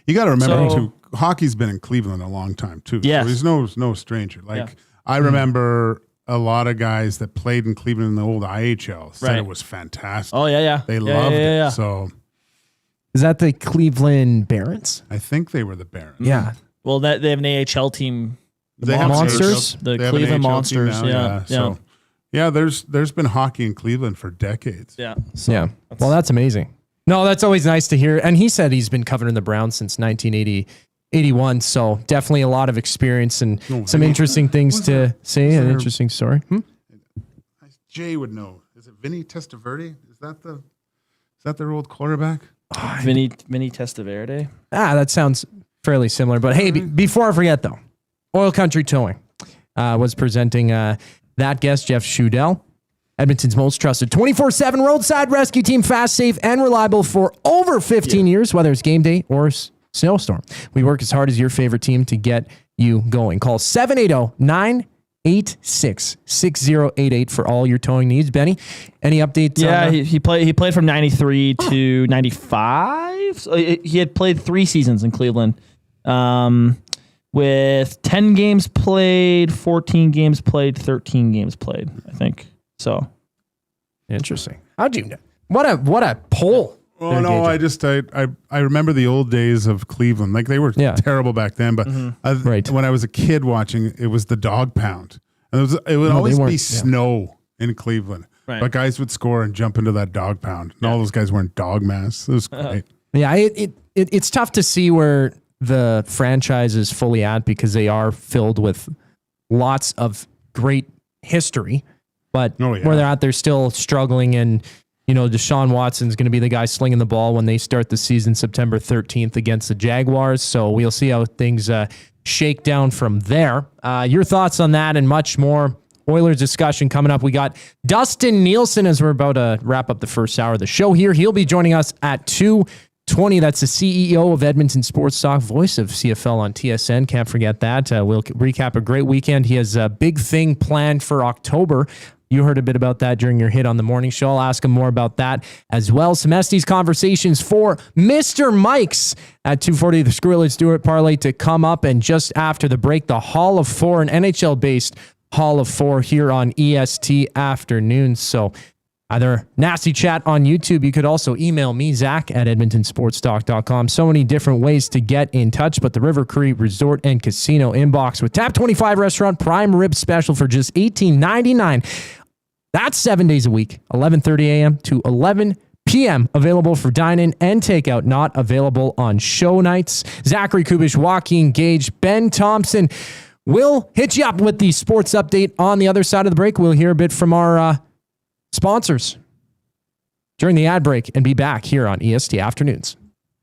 You got to remember too, hockey's been in Cleveland a long time too. Yes. So he's no stranger. I remember a lot of guys that played in Cleveland in the old IHL said it was fantastic. Oh yeah. They loved it. Yeah. So is that the Cleveland Barons? I think they were the Barons. Yeah. Well, they have an AHL team. The Monsters? The Cleveland Monsters. Yeah. So Yeah, there's been hockey in Cleveland for decades. Yeah. Well, that's amazing. No, that's always nice to hear. And he said he's been covering the Browns since 1981. So definitely a lot of experience and some interesting things to say. An interesting story. Jay would know. Is it Vinny Testaverde? Is that their old quarterback? Vinny Testaverde. That sounds fairly similar. But hey, before I forget though, Oil Country Towing was presenting that guest, Jeff Schudel, Edmonton's most trusted 24/7 roadside rescue team, fast, safe, and reliable for over 15 years, whether it's game day or snowstorm. We work as hard as your favorite team to get you going. Call 780-986-6088 for all your towing needs. Benny, any updates? Yeah, he played from 93 to 95. So he had played 3 seasons in Cleveland. With 10 games played, 14 games played, 13 games played, I think. So interesting. How'd you know? What a poll. Oh no, I remember the old days of Cleveland. Like they were terrible back then, but when I was a kid watching, it was the dog pound. And it would always be snow in Cleveland. Right. But guys would score and jump into that dog pound. And all those guys wearing dog masks. It was great. Yeah, it's tough to see where the franchise is fully at because they are filled with lots of great history, but where they're at, they're still struggling. And, Deshaun Watson's going to be the guy slinging the ball when they start the season September 13th against the Jaguars. So we'll see how things shake down from there. Your thoughts on that and much more. Oilers discussion coming up. We got Dustin Nielsen as we're about to wrap up the first hour of the show here. He'll be joining us at 2:20. That's the CEO of Edmonton Sports Talk, voice of CFL on TSN. Can't forget that. We'll recap a great weekend. He has a big thing planned for October. You heard a bit about that during your hit on the morning show. I'll ask him more about that as well. Some Estes conversations for Mr. Mike's at 2:40. The Screw It, Let's Do It parlay to come up. And just after the break, the Hall of Four, an NHL-based Hall of Four here on EST Afternoons. So either nasty chat on YouTube. You could also email me, Zach, at edmontonsportstalk.com. So many different ways to get in touch, but the River Cree Resort and Casino inbox with Tap 25 Restaurant Prime Rib Special for just $18.99. That's 7 days a week, 11:30 a.m. to 11 p.m. Available for dine-in and takeout, not available on show nights. Zachary Kubusch, Joaquin Gage, Ben Thompson. We'll hit you up with the sports update on the other side of the break. We'll hear a bit from our sponsors during the ad break and be back here on EST Afternoons.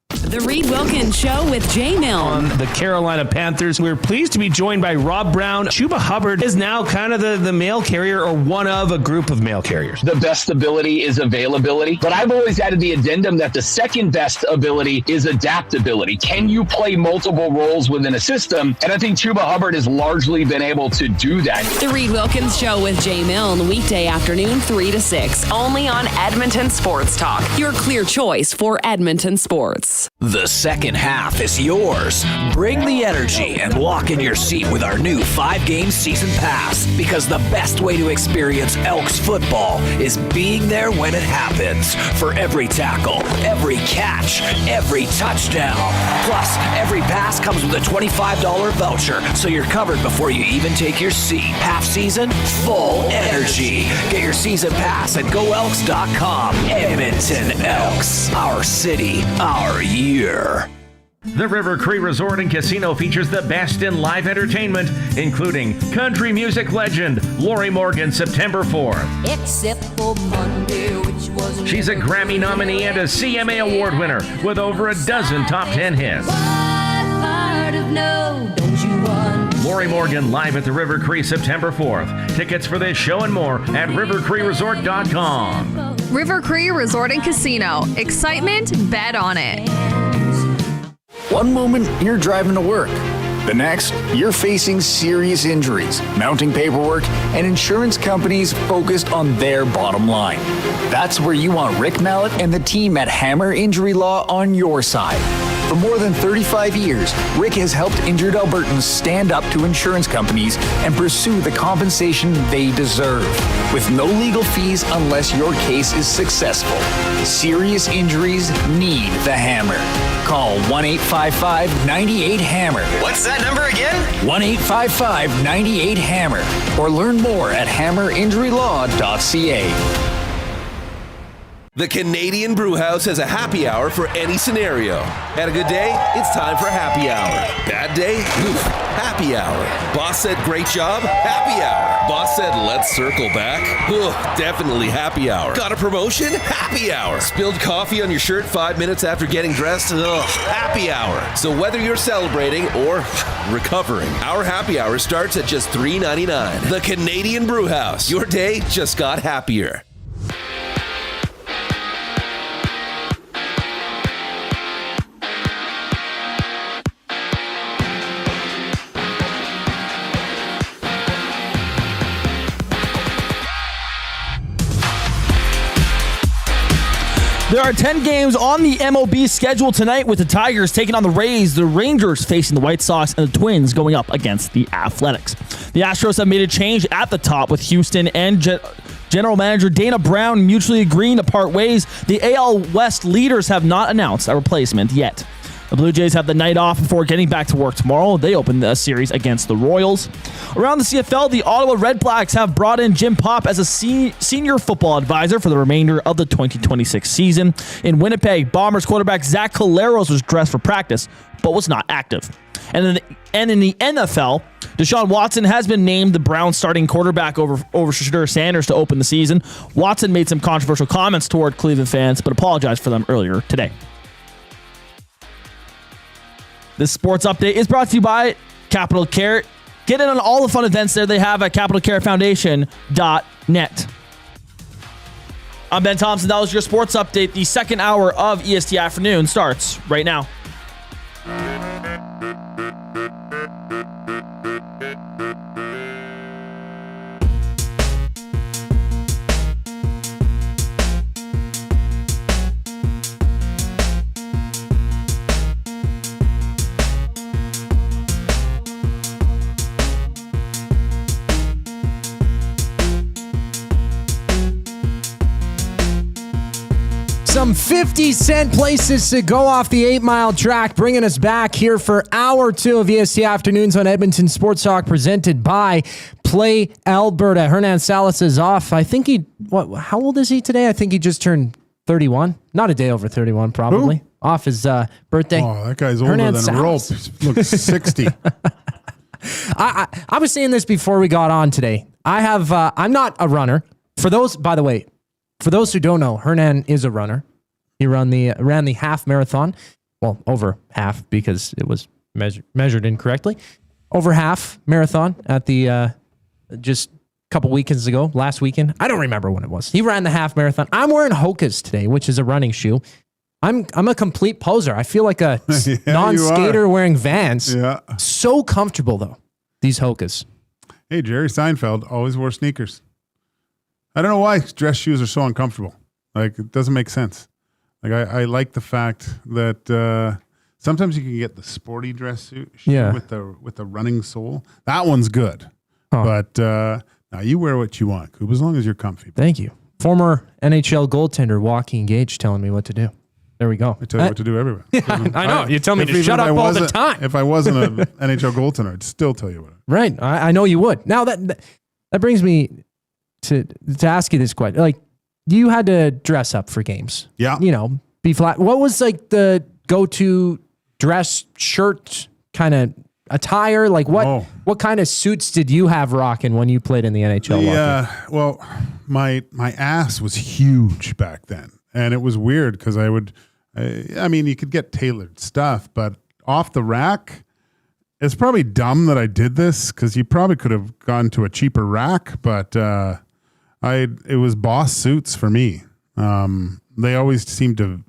The Reed Wilkins Show with Jay Milne. On the Carolina Panthers, we're pleased to be joined by Rob Brown. Chuba Hubbard is now kind of the mail carrier or one of a group of mail carriers. The best ability is availability, but I've always added the addendum that the second best ability is adaptability. Can you play multiple roles within a system? And I think Chuba Hubbard has largely been able to do that. The Reed Wilkins Show with Jay Milne, weekday afternoon 3 to 6, only on Edmonton Sports Talk, your clear choice for Edmonton sports. The second half is yours. Bring the energy and walk in your seat with our new 5-game season pass, because the best way to experience Elks football is being there when it happens. For every tackle, every catch, every touchdown. Plus, every pass comes with a $25 voucher, so you're covered before you even take your seat. Half season, full energy. Get your season pass at GoElks.com. Edmonton Elks, our city, our year. The River Cree Resort and Casino features the best in live entertainment, including country music legend Lori Morgan, September 4th. Except for Monday, which was She's a Grammy nominee and a CMA Award winner with over a dozen top 10 hits. part of no, don't you run. Lori Morgan live at the River Cree September 4th. Tickets for this show and more at rivercreeresort.com. River Cree Resort and Casino. Excitement, bet on it. One moment, you're driving to work. The next, you're facing serious injuries, mounting paperwork, and insurance companies focused on their bottom line. That's where you want Rick Mallett and the team at Hammer Injury Law on your side. For more than 35 years, Rick has helped injured Albertans stand up to insurance companies and pursue the compensation they deserve, with no legal fees unless your case is successful. Serious injuries need the hammer. Call 1-855-98-HAMMER. What's that number again? 1-855-98-HAMMER. Or learn more at hammerinjurylaw.ca. The Canadian Brewhouse has a happy hour for any scenario. Had a good day? It's time for happy hour. Bad day? Oof, happy hour. Boss said great job? Happy hour. Boss said let's circle back? Ugh, definitely happy hour. Got a promotion? Happy hour. Spilled coffee on your shirt 5 minutes after getting dressed? Ugh, happy hour. So whether you're celebrating or recovering, our happy hour starts at just $3.99. The Canadian Brewhouse. Your day just got happier. There are 10 games on the MLB schedule tonight, with the Tigers taking on the Rays, the Rangers facing the White Sox, and the Twins going up against the Athletics. The Astros have made a change at the top, with Houston and General Manager Dana Brown mutually agreeing to part ways. The AL West leaders have not announced a replacement yet. The Blue Jays have the night off before getting back to work tomorrow. They open the series against the Royals. Around the CFL, the Ottawa Red Blacks have brought in Jim Popp as a senior football advisor for the remainder of the 2026 season. In Winnipeg, Bombers quarterback Zach Collaros was dressed for practice, but was not active. And in the NFL, Deshaun Watson has been named the Browns starting quarterback over Shedeur Sanders to open the season. Watson made some controversial comments toward Cleveland fans, but apologized for them earlier today. This sports update is brought to you by Capital Care. Get in on all the fun events there they have at capitalcarefoundation.net. I'm Ben Thompson. That was your sports update. The second hour of EST Afternoon starts right now. Some 50-cent places to go off the 8-mile track, bringing us back here for hour 2 of EST Afternoons on Edmonton Sports Talk, presented by Play Alberta. Hernan Salas is off. I think how old is he today? I think he just turned 31. Not a day over 31, probably. Who? Off his birthday. Oh, that guy's older Hernan than Salas. a rope. He looks 60. I was saying this before we got on today. I'm not a runner. For those who don't know, Hernan is a runner. He ran the half marathon. Well, over half because it was measured incorrectly. Over half marathon at the just a couple weekends ago, last weekend. I don't remember when it was. He ran the half marathon. I'm wearing Hoka's today, which is a running shoe. I'm a complete poser. I feel like a non-skater wearing Vans. Yeah. So comfortable though, these Hoka's. Hey, Jerry Seinfeld always wore sneakers. I don't know why dress shoes are so uncomfortable. Like, it doesn't make sense. Like, I like the fact that sometimes you can get the sporty dress shoe with the running sole. That one's good. Huh. But now you wear what you want, Koob, as long as you're comfy. Thank you. Former NHL goaltender Joaquin Gage telling me what to do. There we go. I tell you what to do everywhere. Yeah, I know. You tell me to shut up all the time. If I wasn't an NHL goaltender, I'd still tell you what. Right. I know you would. Now that brings me to ask you this question. Like, you had to dress up for games. Yeah. You know, be flat. What was like the go-to dress shirt kind of attire? Like what kind of suits did you have rocking when you played in the NHL? Yeah. Well, my ass was huge back then. And it was weird because I mean, you could get tailored stuff, but off the rack, it's probably dumb that I did this because you probably could have gone to a cheaper rack, but it was Boss suits for me. They always seemed to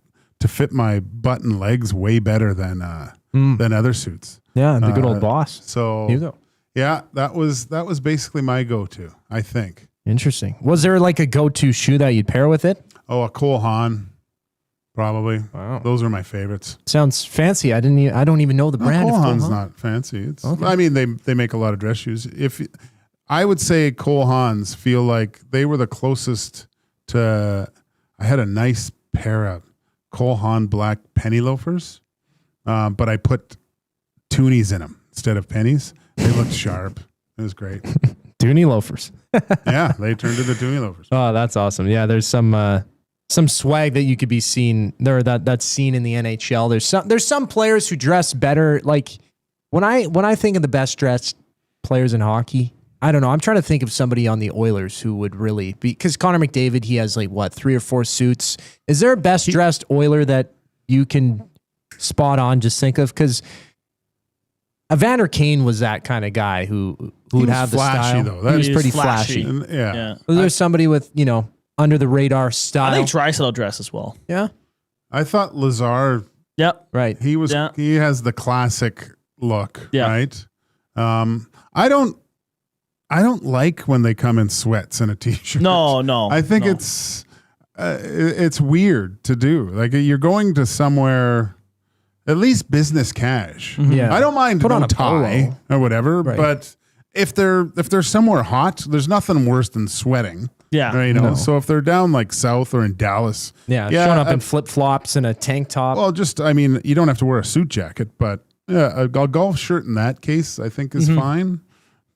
fit my butt and legs way better than other suits. Yeah, the good old Boss. So Hugo. Yeah, that was basically my go-to, I think. Interesting. Was there like a go-to shoe that you'd pair with it? Oh, a Cole Haan. Probably. Wow. Those are my favorites. Sounds fancy. I don't even know the brand. Cole of Haan's Cole Haan. not fancy. It's. Okay. I mean, they make a lot of dress shoes. I would say Cole Haan's feel like they were the closest to. I had a nice pair of Cole Haan black penny loafers, but I put toonies in them instead of pennies. They looked sharp. It was great. Toonie loafers. Yeah, they turned into toonie loafers. Oh, that's awesome. Yeah, there's some swag that you could be seen there that's seen in the NHL. There's some players who dress better. Like when I think of the best dressed players in hockey, I don't know. I'm trying to think of somebody on the Oilers who would really be, because Connor McDavid, he has like what, 3 or 4 suits. Is there a best dressed Oiler that you can spot on? Just think of, because Evander Kane was that kind of guy who would have the flashy, style. though. He was pretty flashy. And, yeah. There's somebody with under the radar style. I think Draisaitl dress as well. Yeah. I thought Lazar. Yep. Right. He was. Yeah. He has the classic look. Yeah. Right. I don't like when they come in sweats and a t-shirt. No. I think it's weird to do. Like you're going to somewhere, at least business cash. Yeah. I don't mind Put on a tie polo or whatever, Right. but if they're somewhere hot, there's nothing worse than sweating. Yeah. Right, No. So if they're down like south or in Dallas, showing up in flip flops and a tank top. well, you don't have to wear a suit jacket, but yeah, a golf shirt in that case, I think is fine.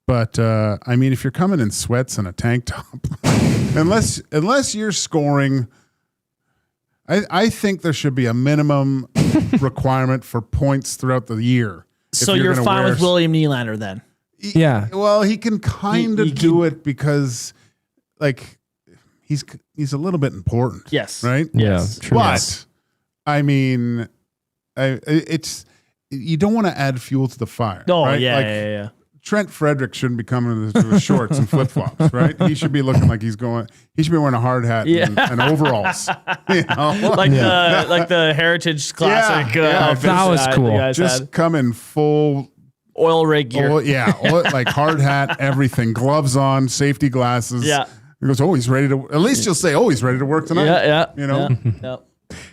But if you're coming in sweats and a tank top, unless you're scoring, I think there should be a minimum requirement for points throughout the year. So you're fine with William Nylander then? Yeah. Well, he can kind of do it because, like, he's a little bit important. Yes. Right. Yeah. True. But it's you don't want to add fuel to the fire. Oh, right? yeah, Like, yeah. Trent Frederick shouldn't be coming with shorts and flip flops, right? He should be looking like he should be wearing a hard hat and overalls. Like the Heritage Classic. outfits that was cool. the guys Just had. come in full Oil rig gear. like hard hat, everything, gloves on, safety glasses. Yeah. He goes, he's ready to. At least you'll say, he's ready to work tonight. Yeah. Yeah.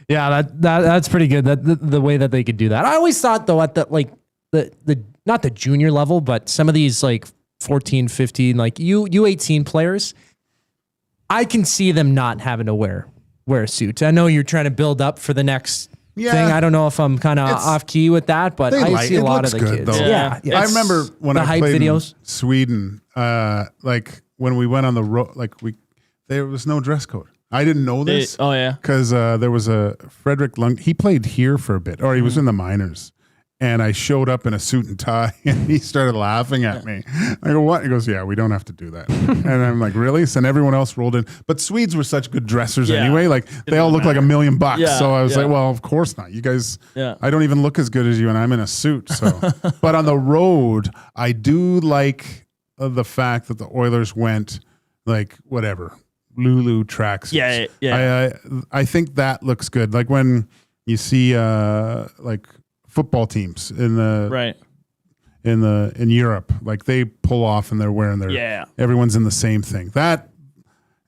Yeah, that's pretty good. That the way that they could do that. I always thought though at the not the junior level, but some of these like 14, 15, like U18 players, I can see them not having to wear a suit. I know you're trying to build up for the next thing. I don't know if I'm kind of off key with that, but I see a lot of the kids. Though. Yeah. I remember when I hype played videos. in Sweden, like when we went on the road, there was no dress code. I didn't know this. Because there was a Frederick Lund. He played here for a bit, or he was in the minors. And I showed up in a suit and tie, and he started laughing at me. I go, what? He goes, yeah, we don't have to do that. And I'm like, really? So everyone else rolled in. But Swedes were such good dressers anyway. Like, they all look like $1 million. Yeah, so I was like, well, of course not. You guys, I don't even look as good as you, and I'm in a suit. So, but on the road, I do like the fact that the Oilers went like whatever Lulu tracksuits. Yeah. I think that looks good. Like when you see like football teams in Europe, like they pull off and they're wearing their everyone's in the same thing. That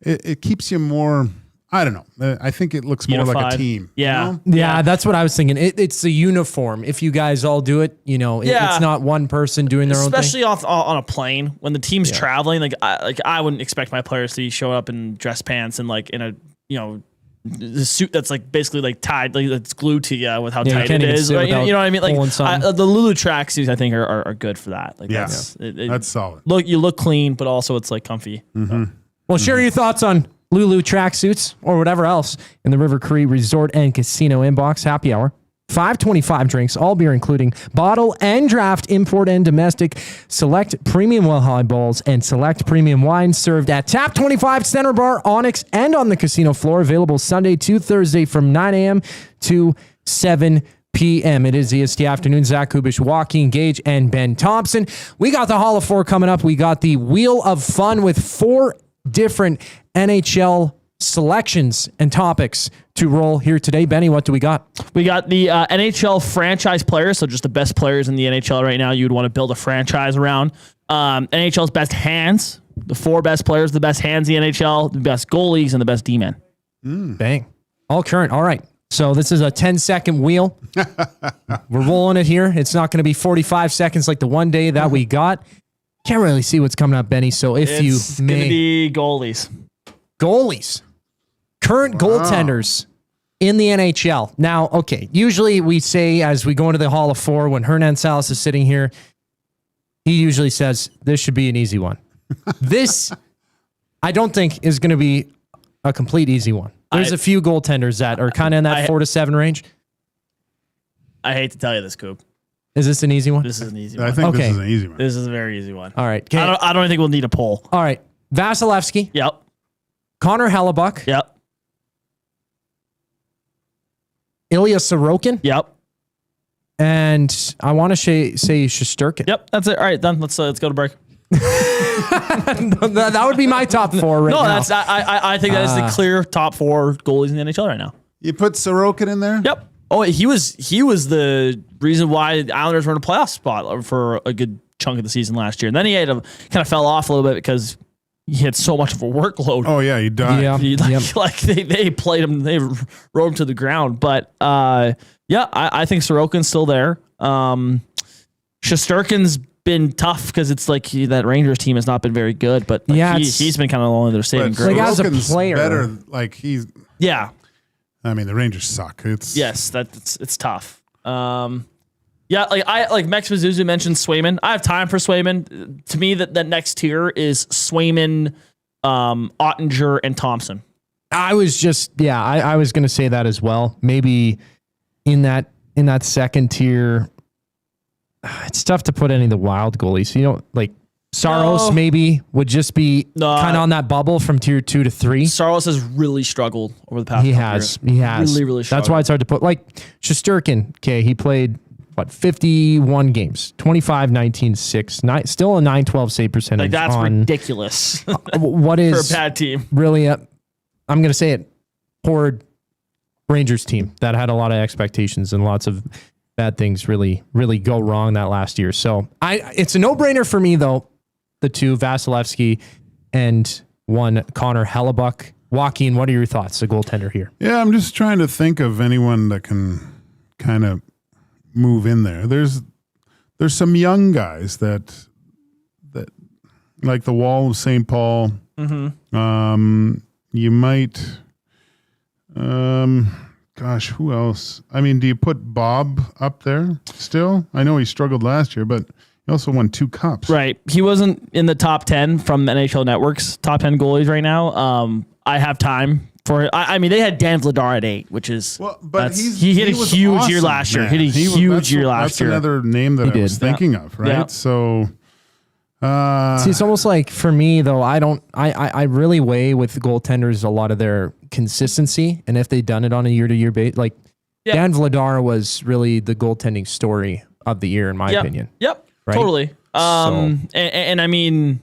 it keeps you more. I don't know. I think it looks more like a team. Yeah. You know? Yeah, that's what I was thinking. It's the uniform. If you guys all do it, it's not one person doing their own thing. Especially on a plane when the team's traveling. I wouldn't expect my players to show up in dress pants and like in a the suit that's like basically like tied, like that's glued to you with how tight it is. Right? You know what I mean? Like the Lulu tracksuits, I think are good for that. Like that's solid. You look clean, but also it's like comfy. Mm-hmm. Well, share your thoughts on Lulu tracksuits or whatever else in the River Cree Resort and Casino inbox. Happy hour. 525 drinks, all beer including bottle and draft, import and domestic, select premium well highballs, and select premium wines served at Tap 25 Center Bar, Onyx, and on the casino floor. Available Sunday to Thursday from 9 a.m. to 7 p.m. It is EST Afternoons. Zach Kubusch, Joaquin Gage, and Ben Thompson. We got the Hall of Four coming up. We got the Wheel of Fun with 4 different NHL selections and topics to roll here today. Benny, what do we got? We got the NHL franchise players, so just the best players in the NHL right now you'd want to build a franchise around. NHL's best hands, the 4 best players, the best hands in the NHL, the best goalies, and the best D-men. Bang. All current. All right. So this is a 10-second wheel. We're rolling it here. It's not going to be 45 seconds like the one day that we got. Can't really see what's coming up, Benny. So if It's you may... going to be goalies. Goalies. Current goaltenders in the NHL. Now, okay, usually we say as we go into the Hall of Four, when Hernan Salas is sitting here, he usually says, this should be an easy one. This, I don't think, is going to be a complete easy one. There's a few goaltenders that are kind of in that 4 to 7 range. I hate to tell you this, Koob. Is this an easy one? This is an easy one. I think this is an easy one. This is a very easy one. All right. I don't think we'll need a poll. All right. Vasilevsky. Yep. Connor Hellebuck. Yep. Ilya Sorokin. Yep. And I want to say Shesterkin. Yep. That's it. All right, done. Let's go to break. That would be my top 4 right now. No, I think that is the clear top 4 goalies in the NHL right now. You put Sorokin in there? Yep. Oh, he was the reason why the Islanders were in a playoff spot for a good chunk of the season last year. And then he kind of fell off a little bit because he had so much of a workload. Oh yeah, he died. Yeah. Like they played him, they rode him to the ground. But I think Sorokin's still there. Shesterkin's been tough because it's like that Rangers team has not been very good. But he's been kind of the only their saving grace. Like as a player, better. Like he's I mean, the Rangers suck. It's tough. Like Max Mizuzu mentioned Swayman. I have time for Swayman. To me, that next tier is Swayman, Ottinger, and Thompson. I was I was going to say that as well. Maybe in that second tier, it's tough to put any of the wild goalies. You know, like Saros maybe would just be kind of on that bubble from tier 2 to 3. Saros has really struggled over the past couple years. He has. Really, really struggled. That's why it's hard to put. Like Shesterkin, okay, he played 51 games, 25, 19, 6, still a 912 save percentage. Like that's ridiculous. What is for a bad team? Really, I'm going to say it. Poor Rangers team that had a lot of expectations and lots of bad things really, really go wrong that last year. So it's a no-brainer for me though. The 2, Vasilevsky, and 1, Connor Hellebuck. Joaquin, what are your thoughts? A goaltender here. Yeah, I'm just trying to think of anyone that can kind of move in there. There's some young guys that like the Wall of St. Paul. Mm-hmm. You might, gosh, who else? I mean, do you put Bob up there still? I know he struggled last year, but he also won 2 cups. Right. He wasn't in the top 10 from NHL Network's top 10 goalies right now. I have time for it. I mean, they had Dan Vladar at 8, which is he hit a huge year last year. Hit a huge year last year. That's another name that I was thinking of, right? Yeah. So see, it's almost like for me though, I really weigh with goaltenders a lot of their consistency, and if they've done it on a year-to-year basis, like Dan Vladar was really the goaltending story of the year in my opinion. Yep. Right? Totally. And I mean,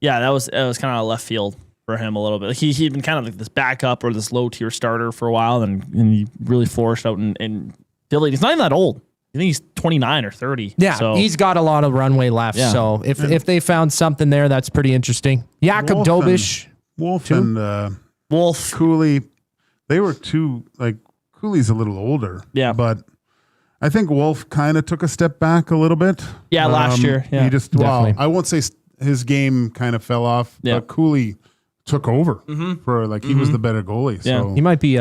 that was kind of left field for him a little bit. He'd been kind of like this backup or this low tier starter for a while, and he really flourished out in Philly. He's not even that old. I think he's 29 or 30. Yeah, so he's got a lot of runway left. Yeah. So if they found something there, that's pretty interesting. Jakob Kubusch, Wolf, Cooley, they were 2. Like Cooley's a little older. Yeah, but I think Wolf kind of took a step back a little bit. Yeah, last year. Yeah, he just I won't say his game kind of fell off. Yeah, but Cooley took over for he was the better goalie. Yeah, so he might be.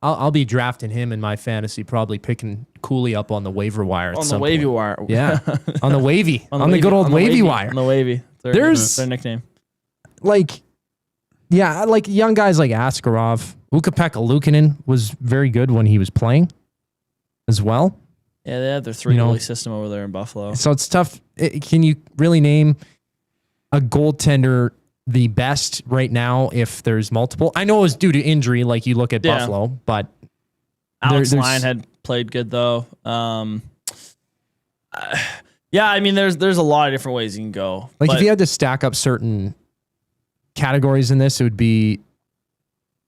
I'll be drafting him in my fantasy, probably picking Cooley up on the waiver wire. On the wavy wire. Yeah, on the wavy, on the good old wavy wire. On the wavy. There's their nickname. Like young guys like Askarov, Ukko-Pekka Luukkonen was very good when he was playing, as well. Yeah, they have their 3 goalie system over there in Buffalo. So it's tough. Can you really name a goaltender the best right now if there's multiple? I know it was due to injury, like you look at Buffalo, but Alex Lyon had played good though. I mean, there's a lot of different ways you can go. Like if you had to stack up certain categories in this, it would be,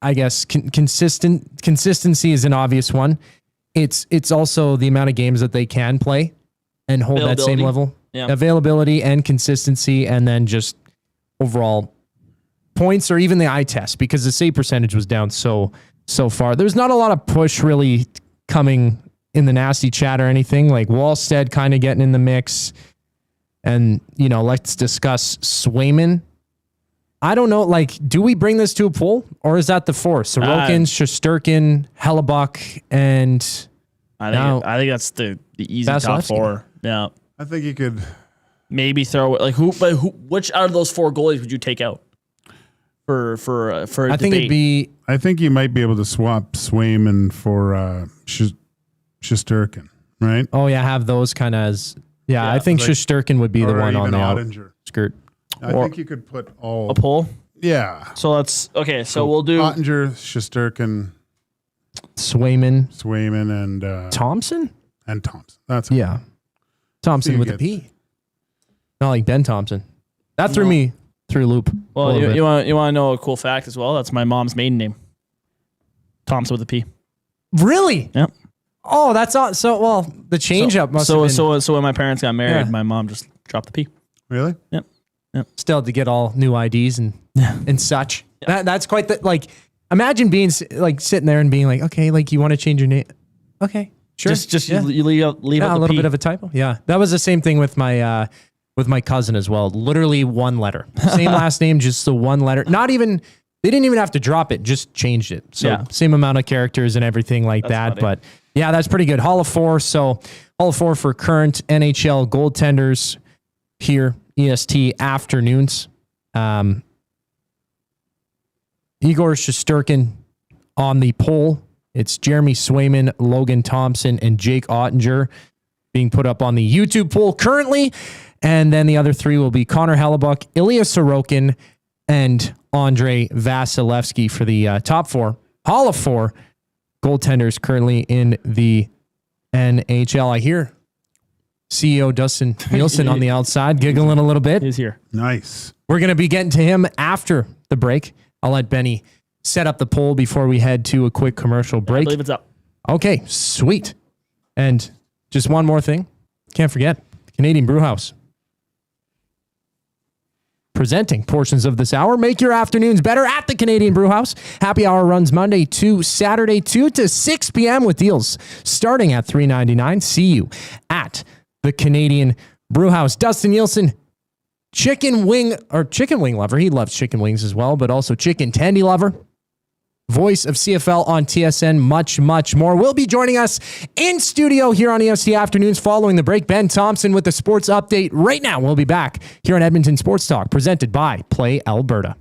I guess, consistency is an obvious one. It's also the amount of games that they can play and hold that same level. Yeah. Availability and consistency, and then just overall points or even the eye test, because the save percentage was down so so far. There's not a lot of push really coming in the nasty chat or anything. Like Wallstead kind of getting in the mix. And, let's discuss Swayman. I don't know, do we bring this to a poll? Or is that the four? Sorokin, Shesterkin, Hellebuck, and... I think that's the easy top four. Yeah. I think you could... Maybe throw... which out of those four goalies would you take out? For a I think it'd be... I think you might be able to swap Swayman for Shesterkin, right? Oh, yeah, have those kind of as... Yeah, I think Shesterkin would be the one on the outskirt. I think you could put all... A poll? Yeah. So let's... Okay, so we'll do... Ottinger, Shesterkin... Swayman, and... Thompson? And Thompson. That's Yeah. Thompson with a P. Not like Ben Thompson. That threw me through a loop. Well, you want to know a cool fact as well? That's my mom's maiden name. Thompson with a P. Really? Yep. Oh, that's all. So, well, the change up must have been... So when my parents got married, my mom just dropped the P. Really? Yep. Still had to get all new IDs and such. Yep. That's quite the... imagine being sitting there and being like, okay, you want to change your name? Okay, sure. You leave out the a little P. bit of a typo. Yeah. That was the same thing with my cousin as well. Literally one letter. Same last name, just the one letter. They didn't even have to drop it, just changed it. So same amount of characters and everything like that. Funny. But yeah, that's pretty good. Hall of Four. So Hall of Four for current NHL goaltenders here, EST Afternoons. Igor Shesterkin on the poll. It's Jeremy Swayman, Logan Thompson, and Jake Ottinger being put up on the YouTube poll currently. And then the other three will be Connor Hellebuck, Ilya Sorokin, and Andrei Vasilevsky for the top four. Hall of Four goaltenders currently in the NHL. I hear CEO Dustin Nielsen on the outside giggling a little bit. He's here. Nice. We're going to be getting to him after the break. I'll let Benny set up the poll before we head to a quick commercial break. I believe it's up. Okay, sweet. And just one more thing. Can't forget, Canadian Brewhouse. Presenting portions of this hour. Make your afternoons better at the Canadian Brewhouse. Happy hour runs Monday to Saturday, 2 to 6 p.m. with deals starting at $3.99. See you at the Canadian Brewhouse. Dustin Nielsen, chicken wing lover. He loves chicken wings as well, but also chicken tendy lover. Voice of CFL on TSN, much, much more. Will be joining us in studio here on EST Afternoons following the break. Ben Thompson with the sports update right now. We'll be back here on Edmonton Sports Talk, presented by Play Alberta.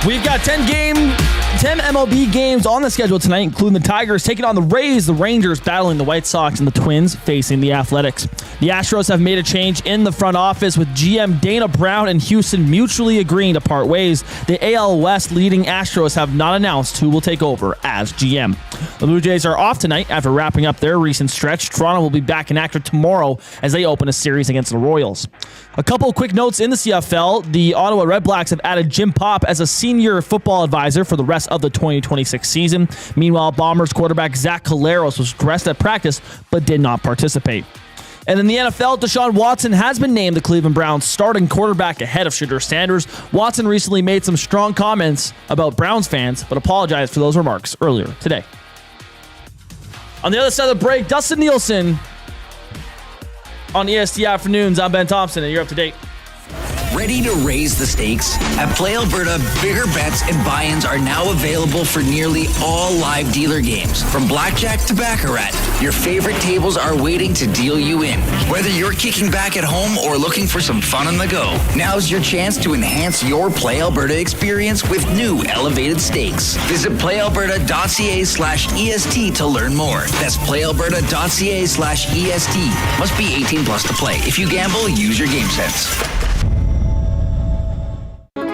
We've got 10 MLB games on the schedule tonight, including the Tigers taking on the Rays, the Rangers battling the White Sox, and the Twins facing the Athletics. The Astros have made a change in the front office, with GM Dana Brown and Houston mutually agreeing to part ways. The AL West leading Astros have not announced who will take over as GM. The Blue Jays are off tonight after wrapping up their recent stretch. Toronto will be back in action tomorrow as they open a series against the Royals. A couple of quick notes in the CFL. The Ottawa Redblacks have added Jim Popp as a senior football advisor for the rest of the 2026 season. Meanwhile, Bombers quarterback Zach Collaros was dressed at practice but did not participate. And in the NFL, Deshaun Watson has been named the Cleveland Browns starting quarterback ahead of Shedeur Sanders. Watson recently made some strong comments about Browns fans, but apologized for those remarks earlier today. On the other side of the break, Dustin Nielsen on EST Afternoons. I'm Ben Thompson, and you're up to date. Ready to raise the stakes? At Play Alberta, bigger bets and buy-ins are now available for nearly all live dealer games. From blackjack to baccarat, your favorite tables are waiting to deal you in. Whether you're kicking back at home or looking for some fun on the go, now's your chance to enhance your Play Alberta experience with new elevated stakes. Visit playalberta.ca/EST to learn more. That's playalberta.ca/EST. Must be 18 plus to play. If you gamble, use your game sense.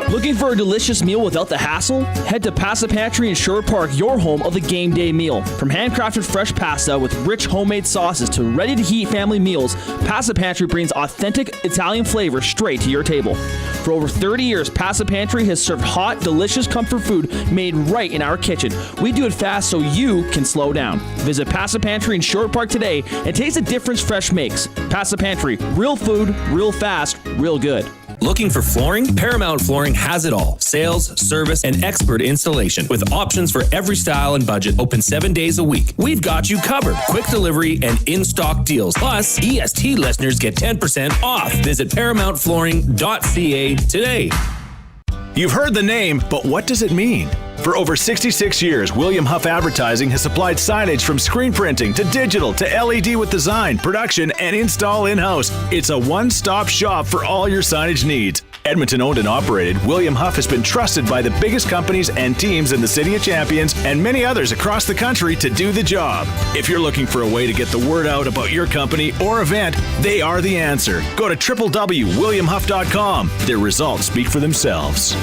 Looking for a delicious meal without the hassle? Head to Pasta Pantry in Sherwood Park, your home of the game day meal. From handcrafted fresh pasta with rich homemade sauces to ready-to-heat family meals, Pasta Pantry brings authentic Italian flavor straight to your table. For over 30 years, Pasta Pantry has served hot, delicious comfort food made right in our kitchen. We do it fast so you can slow down. Visit Pasta Pantry in Sherwood Park today and taste the difference fresh makes. Pasta Pantry, real food, real fast, real good. Looking for flooring? Paramount Flooring has it all. Sales, service, and expert installation with options for every style and budget. Open 7 days a week. We've got you covered. Quick delivery and in-stock deals. Plus, EST listeners get 10% off. Visit ParamountFlooring.ca today. You've heard the name, but what does it mean? For over 66 years, William Huff Advertising has supplied signage from screen printing to digital to LED with design, production, and install in-house. It's a one-stop shop for all your signage needs. Edmonton owned and operated, William Huff has been trusted by the biggest companies and teams in the City of Champions and many others across the country to do the job. If you're looking for a way to get the word out about your company or event, they are the answer. Go to www.williamhuff.com. Their results speak for themselves.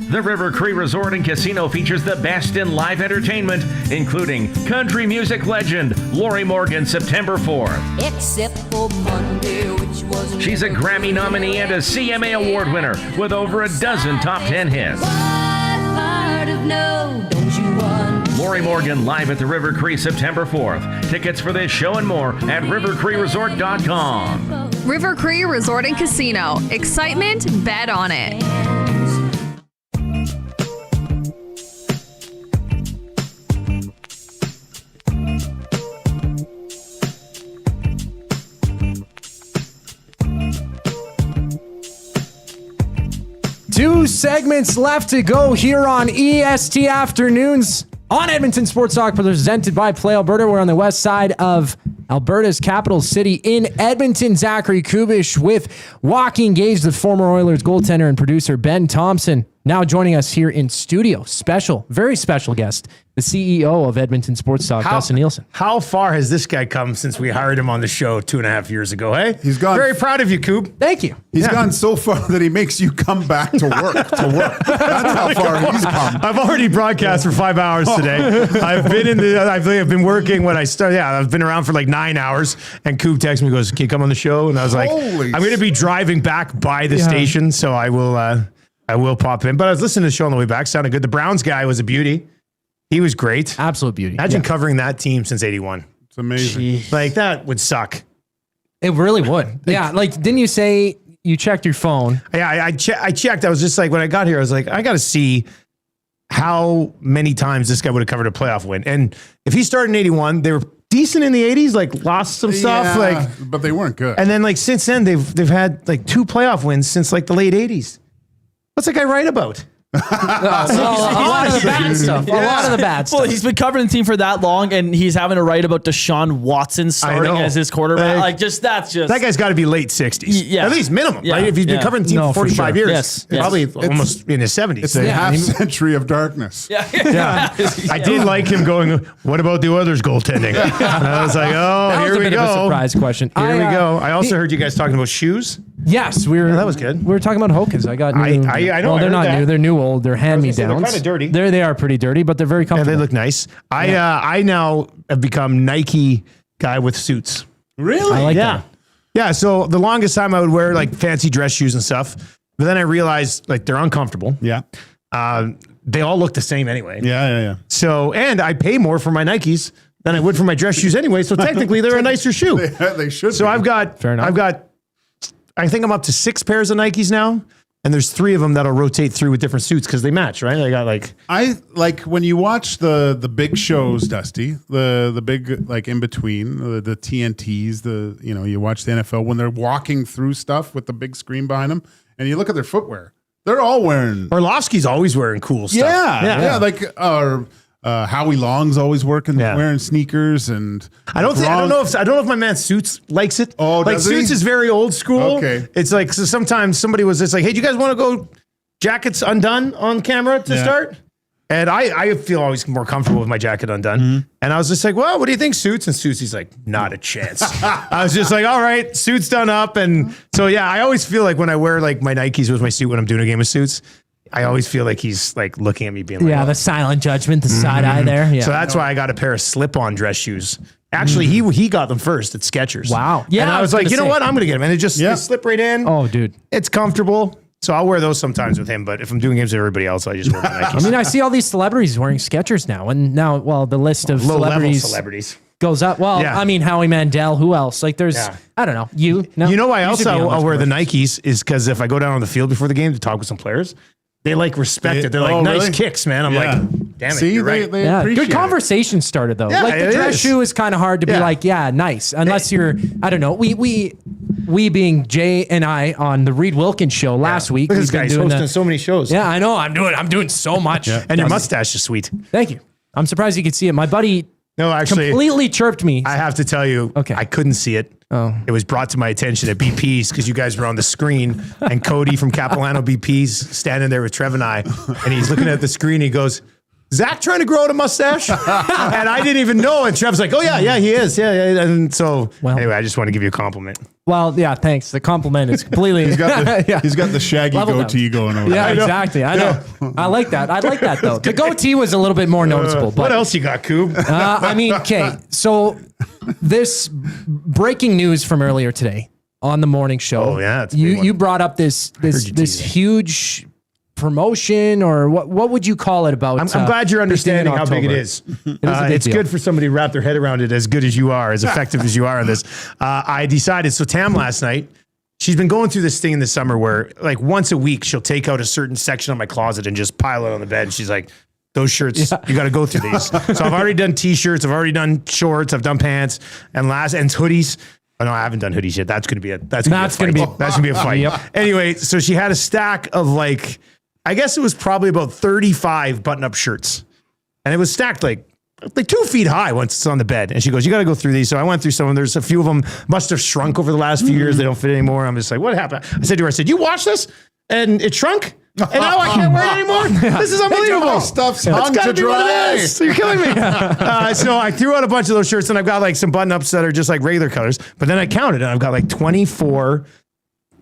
The River Cree Resort and Casino features the best in live entertainment, including country music legend Lori Morgan, September 4th. Except for Monday, which was She's a Grammy nominee and a CMA Award winner with over a dozen top 10 hits. part of no, don't you want? Lori Morgan live at the River Cree September 4th. Tickets for this show and more at rivercreeresort.com. River Cree Resort and Casino. Excitement, bet on it. Two segments left to go here on EST Afternoons on Edmonton Sports Talk, presented by Play Alberta. We're on the west side of Alberta's capital city in Edmonton. Zachary Kubusch with Joaquin Gage, the former Oilers goaltender and producer, Ben Thompson, now joining us here in studio. Special, very special guest, the CEO of Edmonton Sports Talk, Dustin Nielsen. How far has this guy come since we hired him on the show 2.5 years ago, hey? He's gone. Very proud of you, Koob. Thank you. He's gone so far that he makes you come back to work. That's how far he's come. I've already broadcast for 5 hours today. I've been working when I started. Yeah, I've been around for like 9 hours. And Koob texts me, goes, "Can you come on the show?" And I was like, "I'm going to be driving back by the station, so I will pop in." But I was listening to the show on the way back. Sounded good. The Browns guy was a beauty. He was great. Absolute beauty. Imagine covering that team since '81. It's amazing. Jeez. Like, that would suck. It really would. Yeah. Like, didn't you say you checked your phone? Yeah, I checked. I was just like, when I got here, I was like, I got to see how many times this guy would have covered a playoff win. And if he started in '81, they were decent in the '80s, like lost some stuff, but they weren't good. And then like since then, they've had like 2 playoff wins since like the late '80s. What's that guy write about? A lot of the bad stuff. A lot of the bad stuff. Well, he's been covering the team for that long, and he's having to write about Deshaun Watson starting as his quarterback. That guy's got to be late 60s. Yeah. At least minimum, Yeah. right? If he's been covering the team for 45 years, Yes. probably almost in his 70s. It's a half century of darkness. Yeah. I did like him going, "What about the Oilers goaltending?" And I was like, "Oh, That was here a we bit go." of a surprise question. Here we go. I also heard you guys talking about shoes. Yes, that was good. We were talking about Hokas. I got new. I know. Well, I they're heard not that. new. They're new old. They're hand-me-downs. They're kind of dirty. They are pretty dirty, but they're very Yeah, comfortable. they look nice. I now have become Nike guy with suits. Really? I like Yeah. that. Yeah. So the longest time I would wear like fancy dress shoes and stuff, but then I realized like they're uncomfortable. Yeah. They all look the same anyway. Yeah. So, and I pay more for my Nikes than I would for my dress shoes anyway. So technically they're a nicer shoe. They should. So I've got, Fair enough. I think I'm up to 6 pairs of Nikes now. And there's 3 of them that'll rotate through with different suits because they match, right? I got like, I like when you watch the big shows, Dusty, the big like in between the TNTs, you watch the NFL when they're walking through stuff with the big screen behind them, and you look at their footwear. They're all wearing. Orlovsky's always wearing cool stuff. Yeah. Like Howie Long's always wearing sneakers, and I don't know if my man Suits likes it. Oh, like does he? Suits is very old school. Okay. It's like, so sometimes somebody was just like, "Hey, do you guys want to go jackets undone on camera to start?" And I feel always more comfortable with my jacket undone. Mm-hmm. And I was just like, "Well, what do you think, Suits?" And Suits, he's like, "Not a chance." I was just like, "All right, Suits done up." And so, yeah, I always feel like when I wear like my Nikes with my suit when I'm doing a game of Suits, I always feel like he's like looking at me being like, Yeah, the silent judgment, the side eye there. Yeah. So that's why I got a pair of slip-on dress shoes. Actually, he got them first at Skechers. Wow. Yeah, and I was like, you know what? I'm going to get them. And they slip right in. Oh, dude. It's comfortable. So I'll wear those sometimes with him. But if I'm doing games with everybody else, I just wear my Nikes. I mean, I see all these celebrities wearing Skechers now. And now, well, the list of Low-level celebrities goes up. Well, I mean, Howie Mandel, who else? Like there's, I don't know, you. No, you know why else should be on I'll those wear the commercials. Nikes is because if I go down on the field before the game to talk with some players, they like respect it. They're like, nice kicks, man. I'm like, damn it, See, you're right. they Yeah, appreciate good conversation started though. Yeah, Like the it dress is. shoe is kind of hard to be like, yeah, nice, unless you're, I don't know. We being Jay and I on the Reed Wilkins show last week. Look at this we've been guy's doing hosting so many shows. Yeah, I know. I'm doing so much. And your mustache is sweet. Thank you. I'm surprised you could see it. My buddy completely chirped me. I have to tell you, I couldn't see it. Oh. It was brought to my attention at BP's because you guys were on the screen and Cody from Capilano BP's standing there with Trev and I, and he's looking at the screen. He goes, Zach trying to grow out a mustache? And I didn't even know. And Trev's like, oh, yeah, he is. Yeah. And so anyway, I just want to give you a compliment. Well, yeah, thanks. The compliment is completely. He's got the shaggy Level goatee going over. Yeah, there. exactly. I know. I like that. I like that though. The goatee was a little bit more noticeable. But what else you got, Koob? I mean, okay. So this breaking news from earlier today on the morning show. Oh yeah, it's a big one. you brought up this huge promotion, or what would you call it about? I'm glad you're understanding how big it is. It's deal. good for somebody to wrap their head around it as good as you are, as effective as you are on this. I decided, so Tam last night, she's been going through this thing in the summer where like once a week she'll take out a certain section of my closet and just pile it on the bed. And she's like, those shirts, you got to go through these. So I've already done t-shirts, I've already done shorts, I've done pants, and hoodies. Oh, no, I haven't done hoodies yet. That's going to be a fight. Yep. Anyway, so she had a stack of like, I guess it was probably about 35 button-up shirts. And it was stacked like 2 feet high once it's on the bed. And she goes, you got to go through these. So I went through some of them. There's a few of them must have shrunk over the last few years. They don't fit anymore. I'm just like, what happened? I said to her, you watch this? And it shrunk? And now I can't wear it anymore? This is unbelievable. My stuff's hung to dry. You're killing me. So I threw out a bunch of those shirts and I've got like some button-ups that are just like regular colors. But then I counted and I've got like 24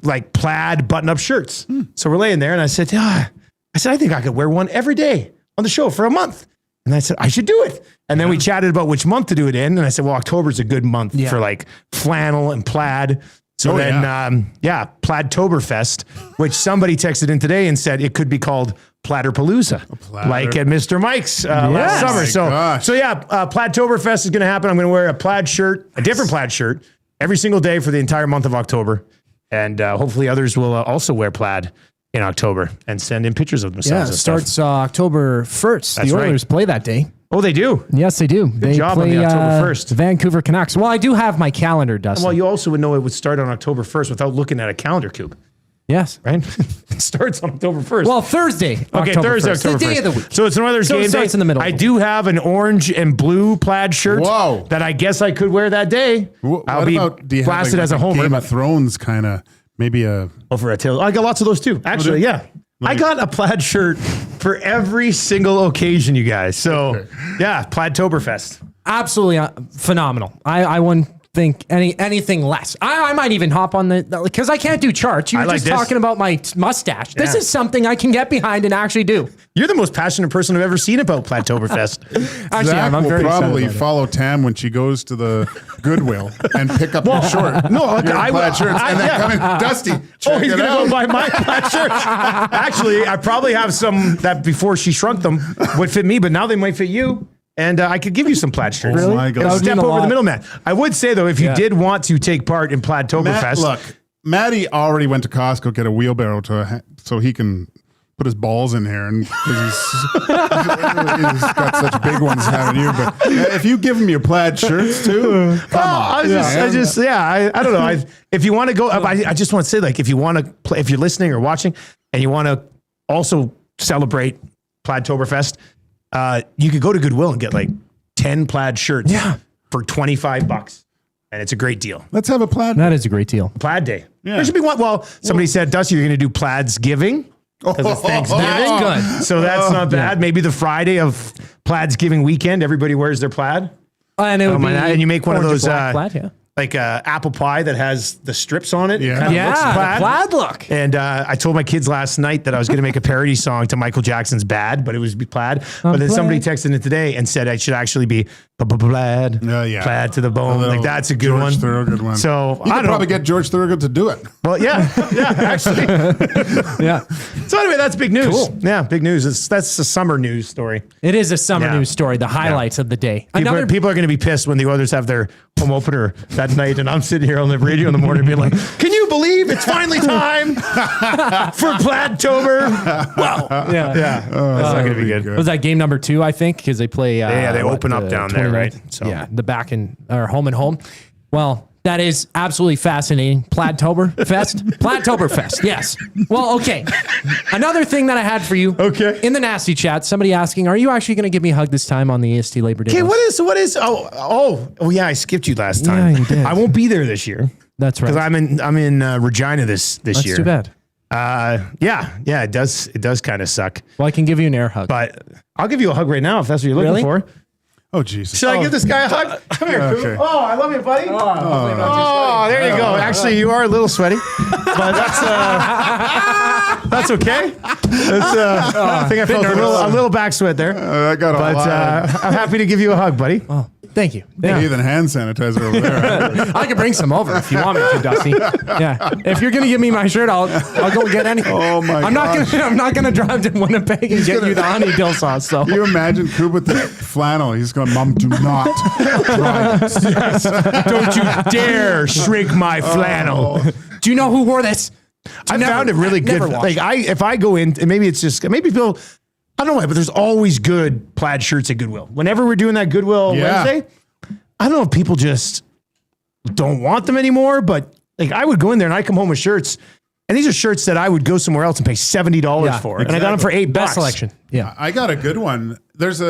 like plaid button-up shirts. So we're laying there and I said, I think I could wear one every day on the show for a month. And I said, I should do it. And then we chatted about which month to do it in. And I said, well, October's a good month for like flannel and plaid. So Plaidtoberfest, which somebody texted in today and said it could be called Platterpalooza, like at Mr. Mike's last summer. Plaidtoberfest is going to happen. I'm going to wear a plaid shirt, a different plaid shirt, every single day for the entire month of October. And hopefully others will also wear plaid in October and send in pictures of themselves. Yeah, it starts October 1st. That's the Oilers right. play that day. Oh, they do? Yes, they do. Good job on the October 1st. Vancouver Canucks. Well, I do have my calendar, Dustin. Well, you also would know it would start on October 1st without looking at a calendar, Cube. Yes. Right? It starts on October 1st. Well, Thursday. Okay, October Thursday, 1st. October 1st. The day of the week. So it's an Oilers game it starts day. in the middle. I do have an orange and blue plaid shirt that I guess I could wear that day. I'll be blasted as a homer. Game of Thrones kind of, maybe over a tail. I got lots of those too. Actually, yeah. I got a plaid shirt for every single occasion, you guys. So, yeah, Plaidtoberfest. Absolutely phenomenal. I wouldn't think anything less. I might even hop on because I can't do charts. You were just talking about my mustache. This is something I can get behind and actually do. You're the most passionate person I've ever seen about Plaidtoberfest. Actually, Zach I'm will very probably excited about follow Tam when she goes to the Goodwill and pick up your short. No, look, your plaid shirts and then come in, Dusty. Check he's it going to out. go buy my plaid shirts. Actually, I probably have some that before she shrunk them would fit me, but now they might fit you. And I could give you some plaid shirts. Really? My God. It'll That would step mean a over the lot. middleman. I would say, though, if you did want to take part in Plaidtoberfest. Look, Matty already went to Costco get a wheelbarrow so he can put his balls in here, and he's got such big ones having you. But if you give him your plaid shirts too, come on. I don't know. If you want to go, I just want to say, like, if you want to play, if you're listening or watching, and you want to also celebrate Plaidtoberfest, you could go to Goodwill and get like 10 plaid shirts for $25. And it's a great deal. Let's have a plaid. That is a great deal. Plaid day. Yeah. There should be one. Well, somebody said, Dusty, you're going to do Plaidsgiving because it's Thanksgiving. That's good. So that's not bad. Maybe the Friday of Plaidsgiving weekend, everybody wears their plaid. And it would be and you make one of orange or those. black plaid, like apple pie that has the strips on it. Yeah. It kinda looks plaid look. And I told my kids last night that I was going to make a parody song to Michael Jackson's Bad, but it was plaid. But then somebody texted it today and said I should actually be plaid, plaid to the bone. Like that's a good George one. Thorogood one. So you I could probably get George Thorogood to do it. Well, yeah, actually, Yeah. So anyway, that's big news. Cool. Yeah, big news. That's a summer news story. It is a summer news story. The highlights of the day. People are going to be pissed when the Oilers have their home opener that night, and I'm sitting here on the radio in the morning being like, "Can you believe it's finally time for Plaidtober?" Wow. Yeah. That's not going to be good. Was that game number 2? I think because they play. They open up down there, right? So yeah, the back and or home and home. Well. That is absolutely fascinating. Plaidtoberfest. Yes. Well, okay. Another thing that I had for you. Okay. In the nasty chat, somebody asking, "Are you actually going to give me a hug this time on the EST Labor Day?" Okay. What is? Oh yeah. I skipped you last time. Yeah, you did. I won't be there this year. That's right. Because I'm in Regina this That's year. too bad. Yeah. It does kind of suck. Well, I can give you an air hug, but I'll give you a hug right now if that's what you're looking for. Oh, Jesus. Should I give this guy a hug? Come here, Okay. Coop. Oh, I love you, buddy. Oh, there you go. Actually, you are a little sweaty, but that's okay. I think I felt a little back sweat there. I got a lot. I'm happy to give you a hug, buddy. Oh, thank you. Even hand sanitizer over there. I can bring some over if you want me to, Dusty. Yeah. If you're gonna give me my shirt, I'll go get any. Oh my! I'm not gonna drive to Winnipeg and get you the honey dill sauce. So you imagine Koob with the flannel? He's going, "Mom, do not try this. Don't you dare shrink my flannel." Do you know who wore this? I found it really good. Like if I go in, and maybe people. I don't know why, but there's always good plaid shirts at Goodwill. Whenever we're doing that Goodwill Wednesday, I don't know if people just don't want them anymore, but like I would go in there and I come home with shirts, and these are shirts that I would go somewhere else and pay $70 for, and I got them for $8. Best selection. Yeah, I got a good one. There's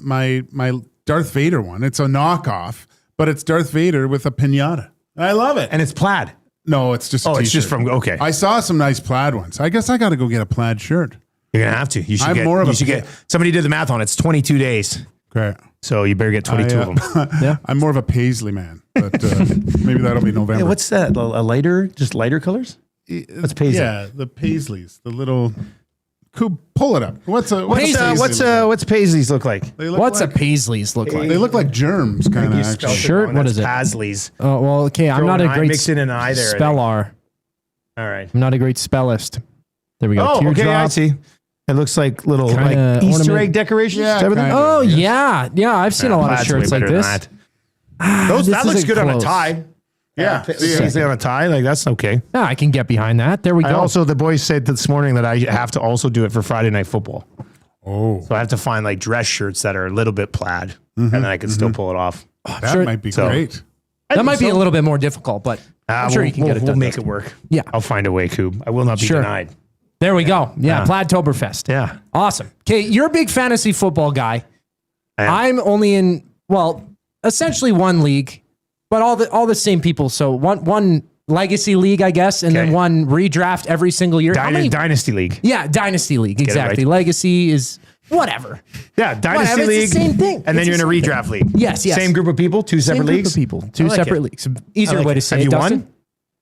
my Darth Vader one. It's a knockoff, but it's Darth Vader with a piñata. I love it, and it's plaid. No, it's just. It's just from okay. I saw some nice plaid ones. I guess I got to go get a plaid shirt. You're gonna have to. You should get. Somebody did the math on it. It's 22 days. Great. So you better get 22 of them. Yeah. I'm more of a paisley man, but maybe that'll be November. Hey, what's that? A lighter colors? What's paisley? Yeah, the paisleys, the little. Koob, pull it up. What's paisleys look like? What's a paisleys look like? They look like germs, kind of. Actually, shirt. What is it? Paisleys. Oh well, okay. I'm not a great mix in an eye there. speller. All right. I'm not a great spellist. There we go. Oh, okay. I see. It looks like little Easter egg decorations. Yeah, yeah. I've seen a lot of shirts like this. That looks good on a tie. Yeah, paisley on a tie, like that's okay. Yeah, I can get behind that. There we go. Also, the boys said this morning that I have to also do it for Friday Night Football. Oh, so I have to find like dress shirts that are a little bit plaid, and then I can still pull it off. That might be great. That might be a little bit more difficult, but I'm sure you can get it done. We'll make it work. Yeah, I'll find a way, Koob. I will not be denied. There we go. Yeah, Plaidtoberfest. Yeah, awesome. Okay, you're a big fantasy football guy. I'm only in essentially one league. But all the same people. So one legacy league, I guess, and then one redraft every single year. Dynasty league. Yeah, dynasty league. Exactly. Right. Legacy is whatever. Yeah, dynasty league. It's the same thing. And then you're in a redraft league. Yes. Same group of people, two separate leagues. Same group of people, two separate leagues. Easier way to say it. Have you won?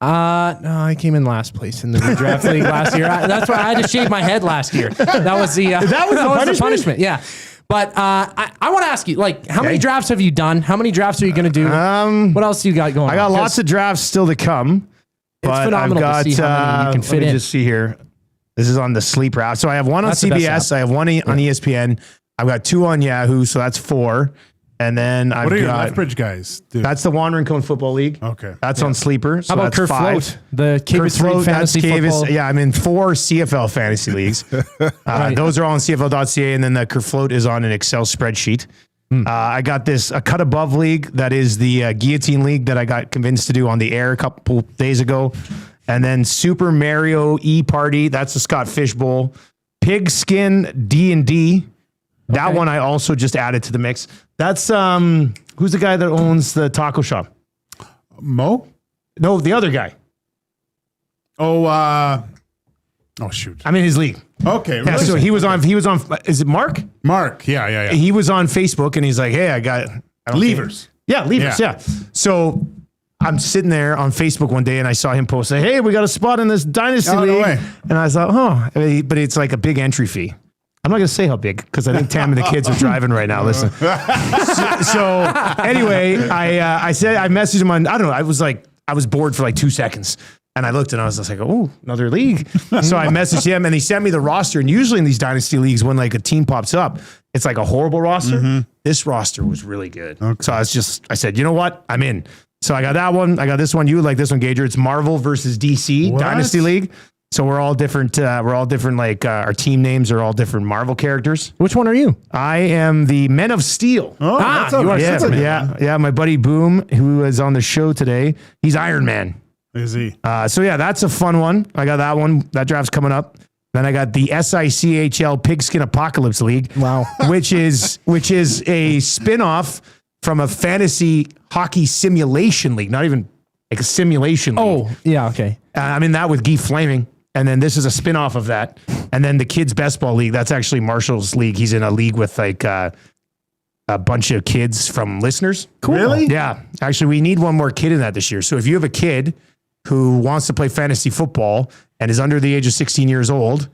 No, I came in last place in the redraft league last year. That's why I had to shave my head last year. That was the the punishment. Yeah. But I want to ask you, how many drafts have you done? How many drafts are you going to do? What else do you got going on? I got lots of drafts still to come. It's phenomenal to see how many you can fit in. Let me just see here. This is on the sleeper app. So I have one on CBS. I have one on ESPN. I've got two on Yahoo, so that's 4. And then I've got... What are your Lethbridge guys do? That's the Wandering Cone Football League. Okay. That's on Sleeper. So how about that's 5. Float? The Kivas League Fantasy Football? Yeah, I'm in 4 CFL fantasy leagues. Those are all on CFL.ca, and then the Kerfloat is on an Excel spreadsheet. I got a Cut Above League. That is the Guillotine League that I got convinced to do on the air a couple days ago. And then Super Mario E-Party. That's the Scott Fish Bowl. Pigskin D&D. That one I also just added to the mix. That's who's the guy that owns the taco shop? Mo? No, the other guy. Oh shoot. I'm in his league. Okay. Yeah, so he was on is it Mark? Mark, yeah. He was on Facebook and he's like, hey, I got Levers. Yeah, Leavers, yeah. So I'm sitting there on Facebook one day and I saw him post, say, hey, we got a spot in this Dynasty League. No way. And I thought, but it's like a big entry fee. I'm not going to say how big because I think Tam and the kids are driving right now. Listen. So anyway, I messaged him on, I don't know, I was bored for like 2 seconds. And I looked and I was just like, oh, another league. So I messaged him and he sent me the roster. And usually in these Dynasty leagues, when like a team pops up, it's like a horrible roster. Mm-hmm. This roster was really good. Okay. So I said, you know what? I'm in. So I got that one. I got this one. You would like this one, Gager. It's Marvel versus DC Dynasty League. So we're all different. Like our team names are all different Marvel characters. Which one are you? I am the Men of Steel. Oh, you are yeah. My buddy Boom, who is on the show today, he's Iron Man. Is he? So yeah, that's a fun one. I got that one. That draft's coming up. Then I got the SICHL Pigskin Apocalypse League. Wow. which is a spin-off from a fantasy hockey simulation league. Not even like a simulation league. Oh, yeah, okay. I'm in that with Guy Flaming. And then this is a spin-off of that. And then the Kids Best Ball League, that's actually Marshall's league. He's in a league with like a bunch of kids from listeners. Cool. Really? Yeah. Actually, we need one more kid in that this year. So if you have a kid who wants to play fantasy football and is under the age of 16 years old,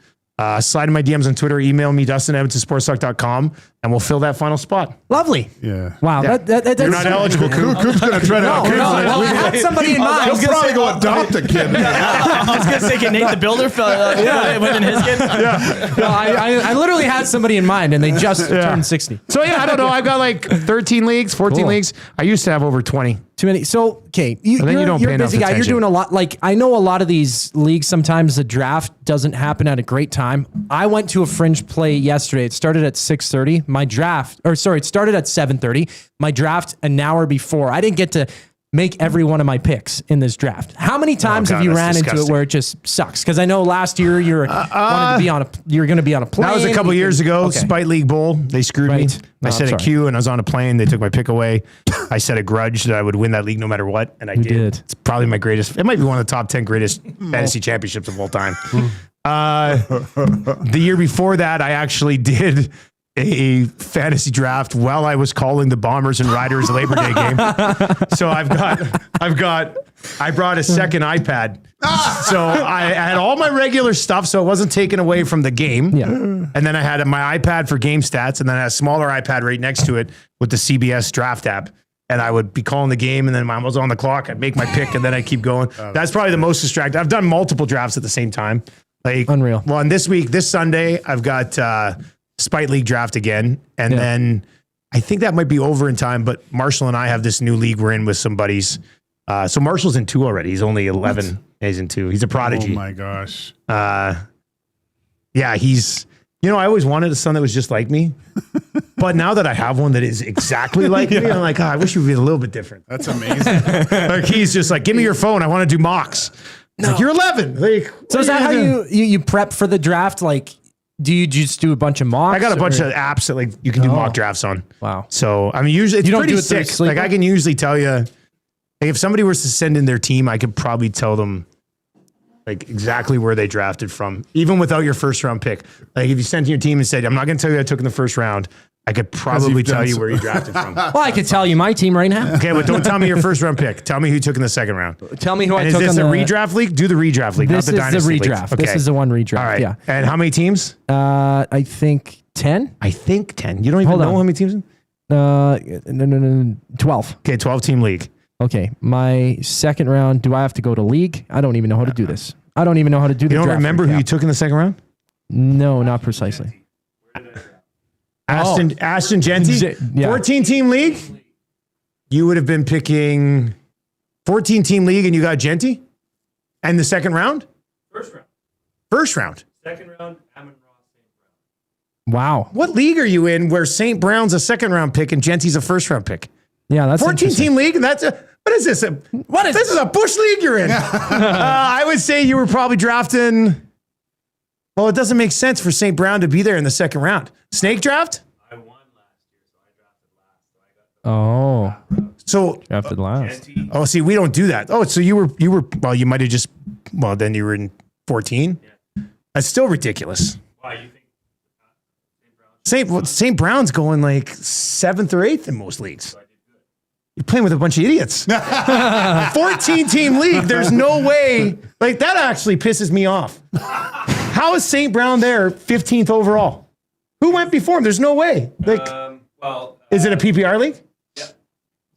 slide in my DMs on Twitter, email me, Dustin@EdmontonSportsTalk.com, and we'll fill that final spot. Lovely. Yeah. Wow. Yeah. That's You're not eligible, Coop. Coop's going to try to I had somebody in mind. He'll probably go adopt a kid. I was going to say, can Nate the Builder within his kid? Yeah. No, I literally had somebody in mind, and they just turned 60. So yeah, I don't know. I've got like 13 leagues, 14 leagues. I used to have over 20. Too many. So, okay, you're don't pay a enough busy guy. You're attention. doing a lot. Like, I know a lot of these leagues, sometimes the draft doesn't happen at a great time. I went to a fringe play yesterday. It started at 6:30. It started at 7:30. My draft an hour before. I didn't get to make every one of my picks in this draft. How many times have you ran into it where it just sucks? Because I know last year you're going to be on a plane. That was a couple years ago. Okay. Spite League Bowl. They screwed me. I set a queue and I was on a plane. They took my pick away. I set a grudge that I would win that league no matter what, and I did. It's probably my greatest. It might be one of the top 10 greatest fantasy championships of all time. The year before that, I actually did a fantasy draft while I was calling the Bombers and Riders Labor Day game. So I brought a second iPad. So I had all my regular stuff, so it wasn't taken away from the game. Yeah. And then I had my iPad for game stats, and then I had a smaller iPad right next to it with the CBS draft app. And I would be calling the game, and then I was on the clock. I'd make my pick, and then I'd keep going. That's probably the most distracting. I've done multiple drafts at the same time. Like unreal. Well, and this Sunday, I've got Spite League draft again. And then I think that might be over in time, but Marshall and I have this new league we're in with some buddies. So Marshall's in 2 already. He's only 11. What? He's in 2. He's a prodigy. Oh my gosh. Yeah, he's, I always wanted a son that was just like me. But now that I have one that is exactly like me, I'm like, I wish you would be a little bit different. That's amazing. Like he's just like, give me your phone. I want to do mocks. No. Like, you're 11. Like, so is that how you prep for the draft? Like, do you just do a bunch of mocks? I got a bunch of apps that like you can do mock drafts on. Wow. So I mean, usually it's pretty sick. Like I can usually tell you, like if somebody was to send in their team, I could probably tell them like exactly where they drafted from, even without your first round pick. Like if you sent in your team and said, I'm not going to tell you I took in the first round, I could probably tell you where you drafted from. Well, I could tell you my team right now. Okay, but don't tell me your first round pick. Tell me who you took in the second round. Tell me who I and took in the... Is this a redraft league? Do the redraft league, not the dynasty league. This is the redraft. Okay. This is the one redraft, all right. Yeah. And how many teams? I think 10. I think 10. You don't even know how many teams? No, 12. Okay, 12-team league. Okay, my second round, do I have to go to league? I don't even know how to do this. I don't even know how to do the draft. You don't remember who you took in the second round? No, not precisely. Ashton Genty, 14-team league. You would have been picking 14-team league, and you got Genty, and the second round. First round. Second round. Amon Ross. Wow. What league are you in where St. Brown's a second round pick and Genty's a first round pick? Yeah, that's 14-team league, and that's what is this? This is a Bush league you're in. I would say you were probably drafting. Well, it doesn't make sense for St. Brown to be there in the second round. Snake draft? I won last year, so I drafted last. So drafted last. Oh, see, we don't do that. Oh, so you were well, you might have just then you were in 14. Yeah. That's still ridiculous. Why you think St. Brown's going like 7th or 8th in most leagues. You're playing with a bunch of idiots. 14-team league. There's no way. Like, that actually pisses me off. How is St. Brown there 15th overall? Who went before him? There's no way. Like, is it a PPR league? Yeah.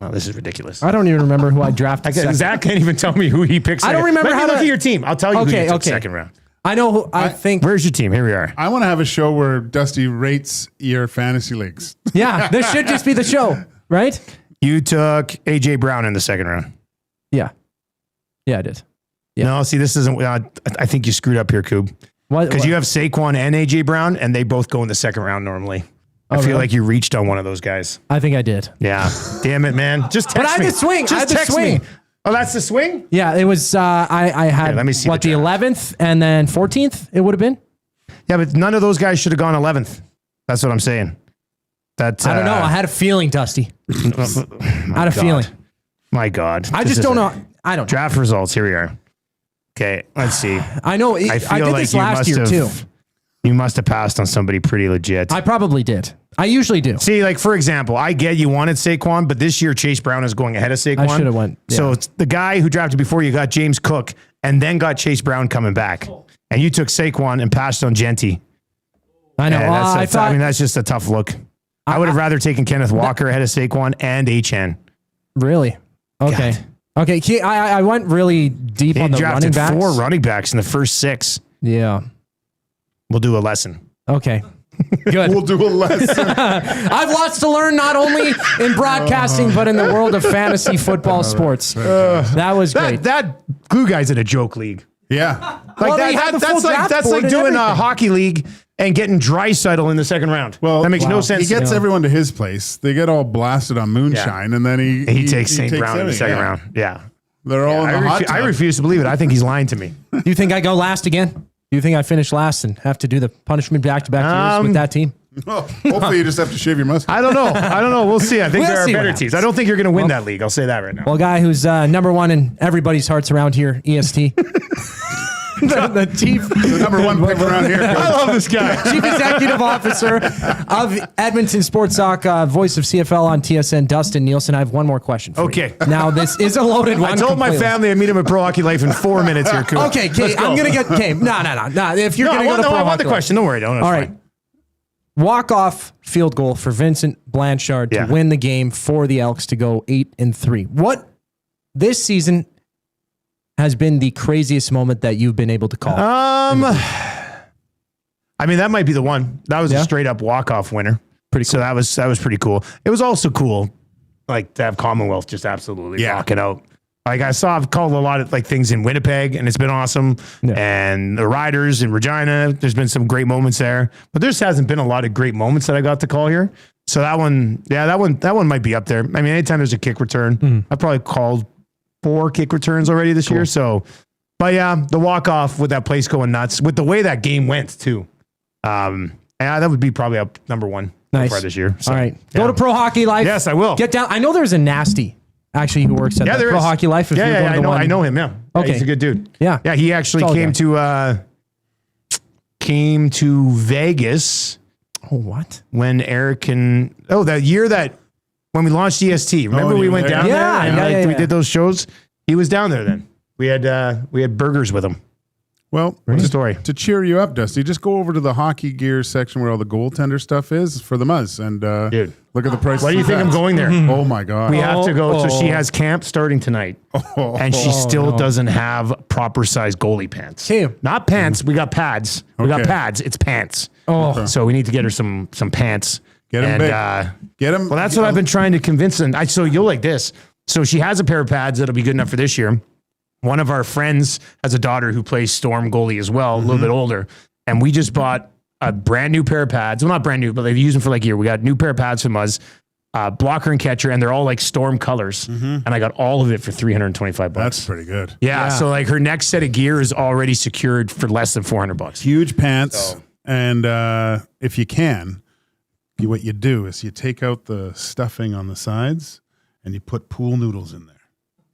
Oh, this is ridiculous. I don't even remember who I drafted. Zach can't even tell me who he picked. I don't remember how to look at your team. I'll tell you who you took second round. I know who I think. Where's your team? Here we are. I want to have a show where Dusty rates your fantasy leagues. Yeah, this should just be the show, right? You took AJ Brown in the second round. Yeah. Yeah, I did. Yeah. No, see, this isn't. I think you screwed up here, Koob. Because you have Saquon and AJ Brown, and they both go in the second round normally. I feel like you reached on one of those guys. I think I did. Yeah. Damn it, man. Just text me. But I had the swing. Just text me. Oh, that's the swing? Yeah, it was. I had let me see the 11th and then 14th. It would have been. Yeah, but none of those guys should have gone 11th. That's what I'm saying. I don't know. I had a feeling, Dusty. I had a feeling. My God. I just don't know. I don't know. Draft results. Here we are. Okay, let's see. I know. I did this last year too. You must have passed on somebody pretty legit. I probably did. I usually do. See, like, for example, I get you wanted Saquon, but this year Chase Brown is going ahead of Saquon. I should have went. Yeah. So it's the guy who drafted before you got James Cook and then got Chase Brown coming back. And you took Saquon and passed on Genty. I know. I mean, that's just a tough look. I would have rather taken Kenneth Walker ahead of Saquon and Achane. Really? Okay. God. Okay. I went really deep on the running backs. 4 running backs in the first 6. Yeah. We'll do a lesson. Okay. Good. We'll do a lesson. I've lots to learn, not only in broadcasting, but in the world of fantasy football sports. That was great. That glue guy's in a joke league. Yeah. Like that's like doing a hockey league and getting Draisaitl in the second round. Well, that makes no sense. He gets everyone to his place. They get all blasted on moonshine, and then he takes St. Brown in the second round. Yeah. They're all in the hot tub. I refuse to believe it. I think he's lying to me. Do you think I go last again? Do you think I finish last and have to do the punishment back-to-back years with that team? Hopefully you just have to shave your mustache. I don't know. We'll see. I think there are better teams. I don't think you're going to win that league. I'll say that right now. Well, guy who's number one in everybody's hearts around here, EST. the chief, the number one pick around here. I love this guy. Chief Executive Officer of Edmonton Sports Talk, voice of CFL on TSN, Dustin Nielsen. I have one more question for you. Now, this is a loaded one. I told my family I'd meet him at Pro Hockey Life in 4 minutes here, Koob. Okay, Kate, I'm going to get Kate. No. If you're going to go to Pro Hockey I want the question. Don't worry. Don't. All right. Walk-off field goal for Vincent Blanchard to win the game for the Elks to go 8-3. What this season has been the craziest moment that you've been able to call? I mean, that might be the one. That was a straight up walk-off winner. Pretty cool. So that was pretty cool. It was also cool, like, to have Commonwealth just absolutely rocking out. Like, I've called a lot of things in Winnipeg, and it's been awesome. Yeah. And the Riders in Regina, there's been some great moments there. But there just hasn't been a lot of great moments that I got to call here. So that one might be up there. I mean, anytime there's a kick return, I've probably called 4 kick returns already this year. So, but yeah, the walk-off with that place going nuts, with the way that game went too. That would be probably up number 1 so far this year. So, all right. Go to Pro Hockey Life. Yes, I will. Get down. I know there's a nasty actually who works at Pro Hockey Life. I know him. Yeah. Okay. He's a good dude. Yeah. Yeah. He actually came to Vegas. Oh, what? When that year that when we launched EST, remember we went down there and we did those shows. He was down there then. We had burgers with him. Well, to cheer you up, Dusty, just go over to the hockey gear section where all the goaltender stuff is for the Muzz and dude, look at the price. Why do you think I'm going there? Oh my God. We have to go. So she has camp starting tonight and she still doesn't have proper size goalie pants. Not pants. We got pads. We got pads. It's pants. So we need to get her some pants. Get them big. Get them. Well, that's what I've been trying to convince them. So you'll like this. So she has a pair of pads that'll be good enough for this year. One of our friends has a daughter who plays Storm goalie as well, a little bit older. And we just bought a brand new pair of pads. Well, not brand new, but they've used them for like a year. We got a new pair of pads from us, blocker and catcher, and they're all like Storm colors. And I got all of it for $325. That's pretty good. Yeah. So like her next set of gear is already secured for less than $400. Huge pants. And if you can, what you do is you take out the stuffing on the sides and you put pool noodles in there.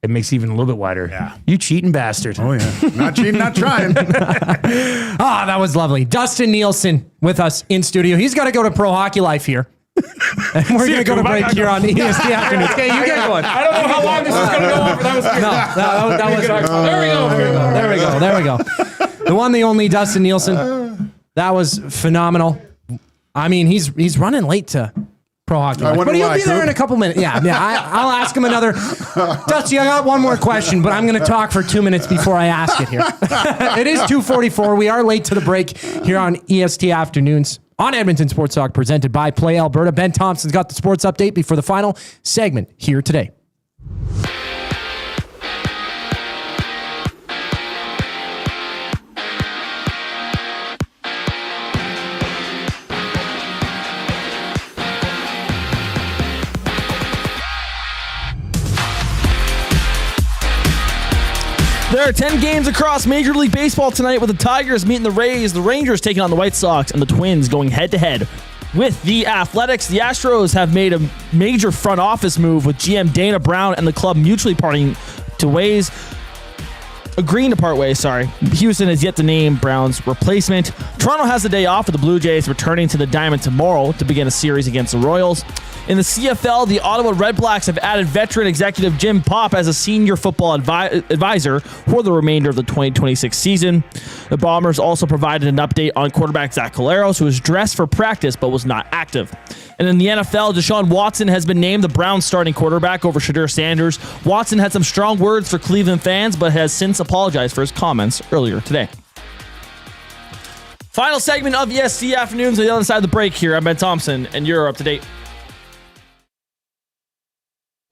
It makes it even a little bit wider. Yeah. You cheating bastard. Oh, yeah. Not cheating, not trying. That was lovely. Dustin Nielsen with us in studio. He's got to go to Pro Hockey Life here. And we're going to go to break here on EST Afternoons. Okay, you get going. I don't know how long this is going to go on, but that was good. That was There we go. The one, the only Dustin Nielsen. That was phenomenal. I mean, he's running late to Pro Hockey Life, but he'll be there in a couple minutes. Yeah. I'll ask him another. Dusty, I got one more question, but I'm going to talk for 2 minutes before I ask it here. It is 2:44. We are late to the break here on EST Afternoons on Edmonton Sports Talk, presented by Play Alberta. Ben Thompson's got the sports update before the final segment here today. There are 10 games across Major League Baseball tonight with the Tigers meeting the Rays, the Rangers taking on the White Sox, and the Twins going head-to-head with the Athletics. The Astros have made a major front office move with GM Dana Brown and the club mutually agreeing to part ways. Houston has yet to name Brown's replacement. Toronto has the day off with the Blue Jays returning to the Diamond tomorrow to begin a series against the Royals. In the CFL, the Ottawa Red Blacks have added veteran executive Jim Popp as a senior football advisor for the remainder of the 2026 season. The Bombers also provided an update on quarterback Zach Collaros, who was dressed for practice but was not active. And in the NFL, Deshaun Watson has been named the Browns starting quarterback over Shadur Sanders. Watson had some strong words for Cleveland fans, but has since apologized for his comments earlier today. Final segment of EST Afternoons on the other side of the break here. I'm Ben Thompson, and you're up to date.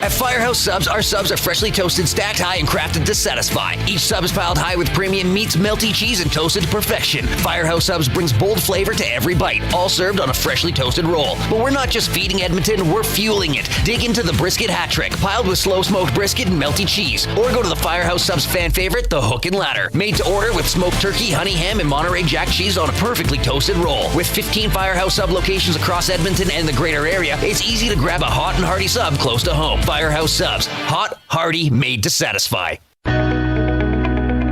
At Firehouse Subs, our subs are freshly toasted, stacked high, and crafted to satisfy. Each sub is piled high with premium meats, melty cheese, and toasted to perfection. Firehouse Subs brings bold flavor to every bite, all served on a freshly toasted roll. But we're not just feeding Edmonton, we're fueling it. Dig into the brisket hat trick, piled with slow-smoked brisket and melty cheese. Or go to the Firehouse Subs fan favorite, the Hook and Ladder. Made to order with smoked turkey, honey ham, and Monterey Jack cheese on a perfectly toasted roll. With 15 Firehouse Sub locations across Edmonton and the greater area, it's easy to grab a hot and hearty sub close to home. Firehouse Subs. Hot, hearty, made to satisfy.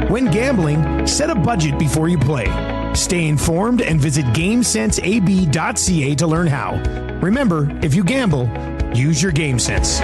When gambling, set a budget before you play. Stay informed and visit GameSenseAB.ca to learn how. Remember, if you gamble, use your game sense.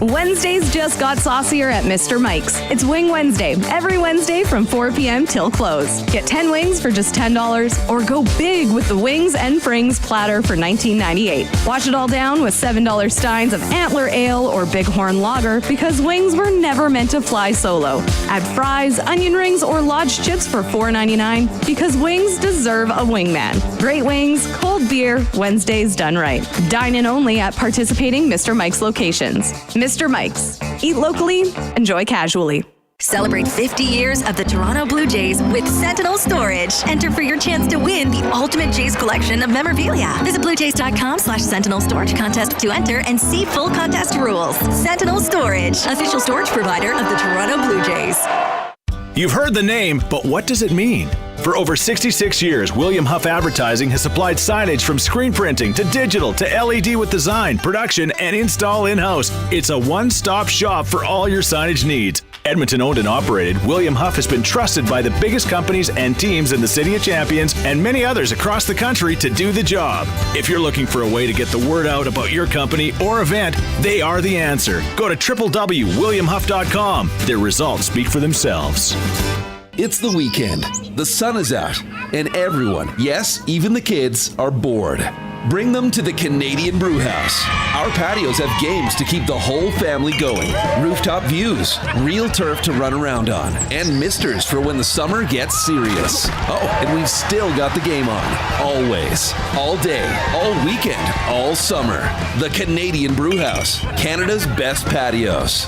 Wednesdays just got saucier at Mr. Mike's. It's Wing Wednesday, every Wednesday from 4 p.m. till close. Get 10 wings for just $10 or go big with the Wings and Frings platter for $19.98. Wash it all down with $7 steins of Antler Ale or Bighorn Lager because wings were never meant to fly solo. Add fries, onion rings, or lodge chips for $4.99 because wings deserve a wingman. Great wings, cold beer, Wednesdays done right. Dine in only at participating Mr. Mike's locations. Mr. Mike's. Eat locally, enjoy casually. Celebrate 50 years of the Toronto Blue Jays with Sentinel Storage. Enter for your chance to win the ultimate Jays collection of memorabilia. Visit bluejays.com/Sentinel Storage contest to enter and see full contest rules. Sentinel Storage, official storage provider of the Toronto Blue Jays. You've heard the name, but what does it mean? For over 66 years, William Huff Advertising has supplied signage from screen printing to digital to LED with design, production, and install in-house. It's a one-stop shop for all your signage needs. Edmonton owned and operated, William Huff has been trusted by the biggest companies and teams in the City of Champions and many others across the country to do the job. If you're looking for a way to get the word out about your company or event, they are the answer. Go to www.williamhuff.com. Their results speak for themselves. It's the weekend, the sun is out, and everyone, yes, even the kids, are bored. Bring them to the Canadian Brew House. Our patios have games to keep the whole family going, rooftop views, real turf to run around on, and misters for when the summer gets serious. Oh, and we've still got the game on, always, all day, all weekend, all summer. The Canadian Brew House, Canada's best patios.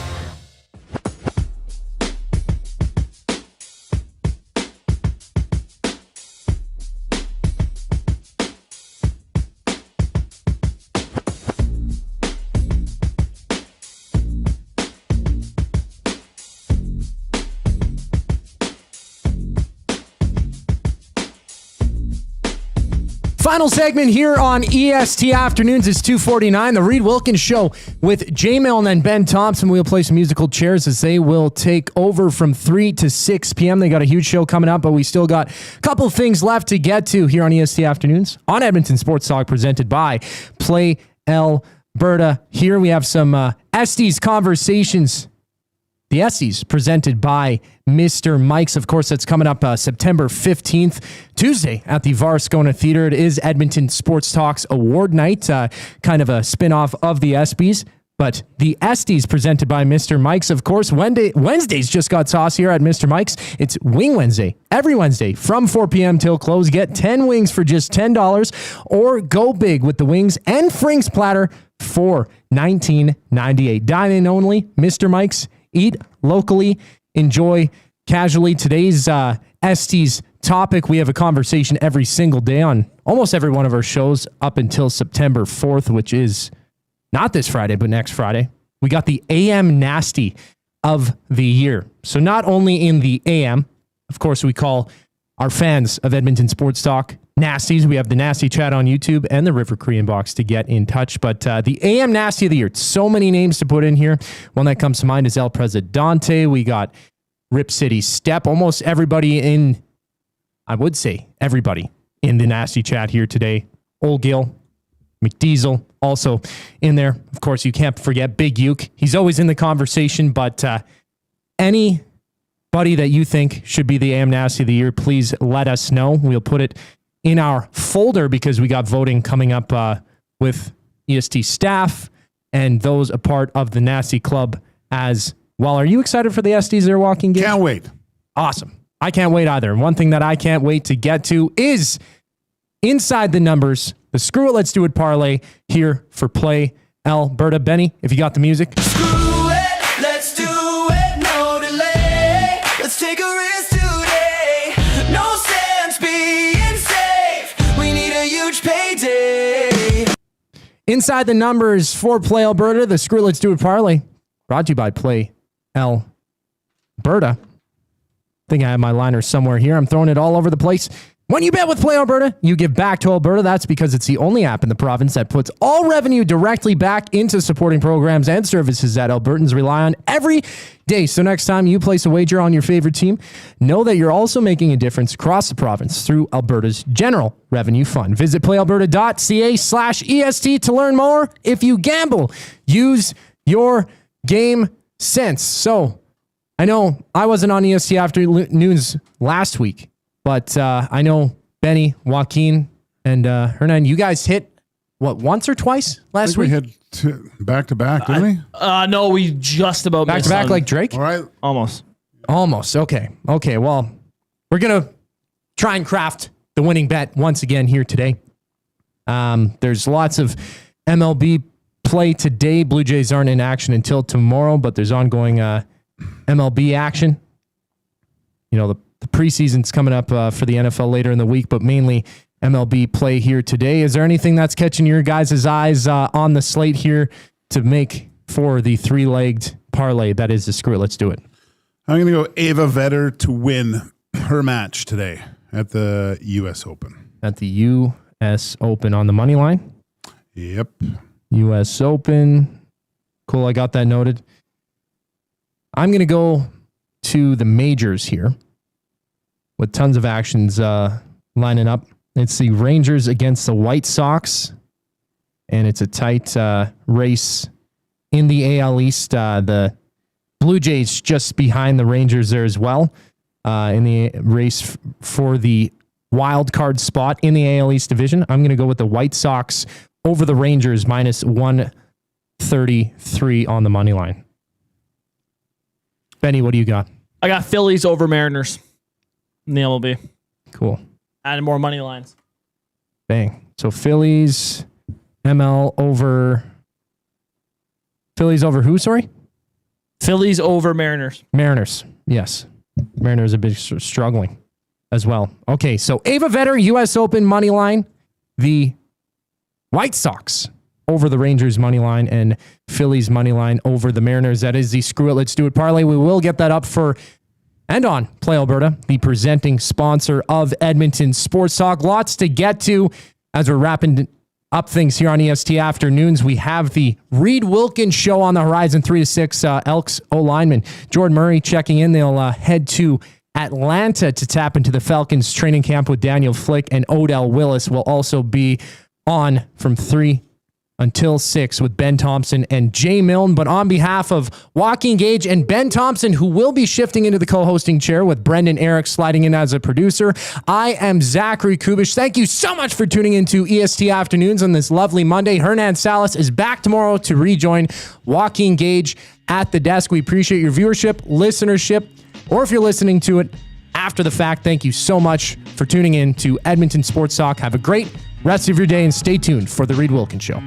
Final segment here on EST Afternoons is 2:49. The Reed Wilkins Show with Jay Milne and Ben Thompson. We'll play some musical chairs as they will take over from 3 to 6 p.m. They got a huge show coming up, but we still got a couple things left to get to here on EST Afternoons on Edmonton Sports Talk, presented by Play Alberta. Here we have some Estes conversations. The Estes presented by Mr. Mike's. Of course, that's coming up September 15th, Tuesday at the Varscona Theater. It is Edmonton Sports Talk's award night, kind of a spin-off of the ESPYs. But the Estes presented by Mr. Mike's. Of course, Wednesdays just got saucier at Mr. Mike's. It's Wing Wednesday. Every Wednesday from 4 p.m. till close. Get 10 wings for just $10 or go big with the wings and frings platter for $19.98. Dine in only, Mr. Mike's. Eat locally, enjoy casually. Today's Estes topic, we have a conversation every single day on almost every one of our shows up until September 4th, which is not this Friday, but next Friday. We got the AM Nasty of the year. So not only in the AM, of course, we call our fans of Edmonton Sports Talk Nasties. We have the Nasty Chat on YouTube and the River Korean Box to get in touch. But the AM Nasty of the year, so many names to put in here. One that comes to mind is El Presidente. We got Rip City Step. Almost everybody in, I would say, everybody in the Nasty Chat here today. Old Gil, McDiesel, also in there. Of course, you can't forget Big Uke. He's always in the conversation, but anybody that you think should be the AM Nasty of the year, please let us know. We'll put it in our folder because we got voting coming up with EST staff and those a part of the Nasty Club as well. Are you excited for the Estes there, Joaquin Gage? Can't wait. Awesome. I can't wait either. And one thing that I can't wait to get to is inside the numbers, the Screw It, Let's Do It parlay here for Play Alberta. Benny, if you got the music. Screw it, let's do it, no delay. Let's take a risk today. No sense being safe. We need a huge payday. Inside the numbers for Play Alberta, the Screw It, Let's Do It parlay, brought to you by Play Alberta. I think I have my liner somewhere here. I'm throwing it all over the place. When you bet with Play Alberta, you give back to Alberta. That's because it's the only app in the province that puts all revenue directly back into supporting programs and services that Albertans rely on every day. So next time you place a wager on your favorite team, know that you're also making a difference across the province through Alberta's General Revenue Fund. Visit playalberta.ca/EST to learn more. If you gamble, use your game sense. So I know I wasn't on EST Afternoons last week, but I know Benny, Joaquin, and Hernan, you guys hit, what, once or twice last week? We hit back-to-back, didn't we? No, we just about missed Back-to-back on- like Drake? All right. Almost. Almost. Okay, well, we're going to try and craft the winning bet once again here today. There's lots of MLB play today. Blue Jays aren't in action until tomorrow, but there's ongoing MLB action. You know, the preseason's coming up for the NFL later in the week, but mainly MLB play here today. Is there anything that's catching your guys' eyes on the slate here to make for the three-legged parlay that is the Screw It, Let's Do It? I'm going to go Ava Vetter to win her match today at the U.S. Open. At the U.S. Open on the money line? Yep. U.S. Open. Cool, I got that noted. I'm going to go to the majors here with tons of actions lining up. It's the Rangers against the White Sox, and it's a tight race in the AL East. The Blue Jays just behind the Rangers there as well in the race for the wild card spot in the AL East division. I'm going to go with the White Sox over the Rangers minus 133 on the money line. Benny, what do you got? I got Phillies over Mariners in the MLB. Cool. Adding more money lines. Bang. So Phillies, ML over... Phillies over who, sorry? Phillies over Mariners. Mariners, yes. Mariners a bit struggling as well. Okay, so Ava Vetter, U.S. Open money line. The White Sox over the Rangers money line and Phillies money line over the Mariners. That is the Screw It, Let's Do It parlay. We will get that up for and on Play Alberta, the presenting sponsor of Edmonton Sports Talk. Lots to get to. as we're wrapping up things here on EST Afternoons, we have the Reed Wilkins show on the horizon, 3 to 6. Elks O-lineman Jordan Murray checking in. They'll head to Atlanta to tap into the Falcons training camp with Daniel Flick, and Odell Willis will also be on from 3 until 6 with Ben Thompson and Jay Milne. But on behalf of Joaquin Gage and Ben Thompson, who will be shifting into the co-hosting chair with Brendan Eric sliding in as a producer, I am Zachary Kubusch. Thank you so much for tuning into EST Afternoons on this lovely Monday. Hernan Salas is back tomorrow to rejoin Joaquin Gage at the desk. We appreciate your viewership, listenership, or if you're listening to it after the fact, thank you so much for tuning in to Edmonton Sports Talk. Have a great rest of your day and stay tuned for the Reed Wilkins Show.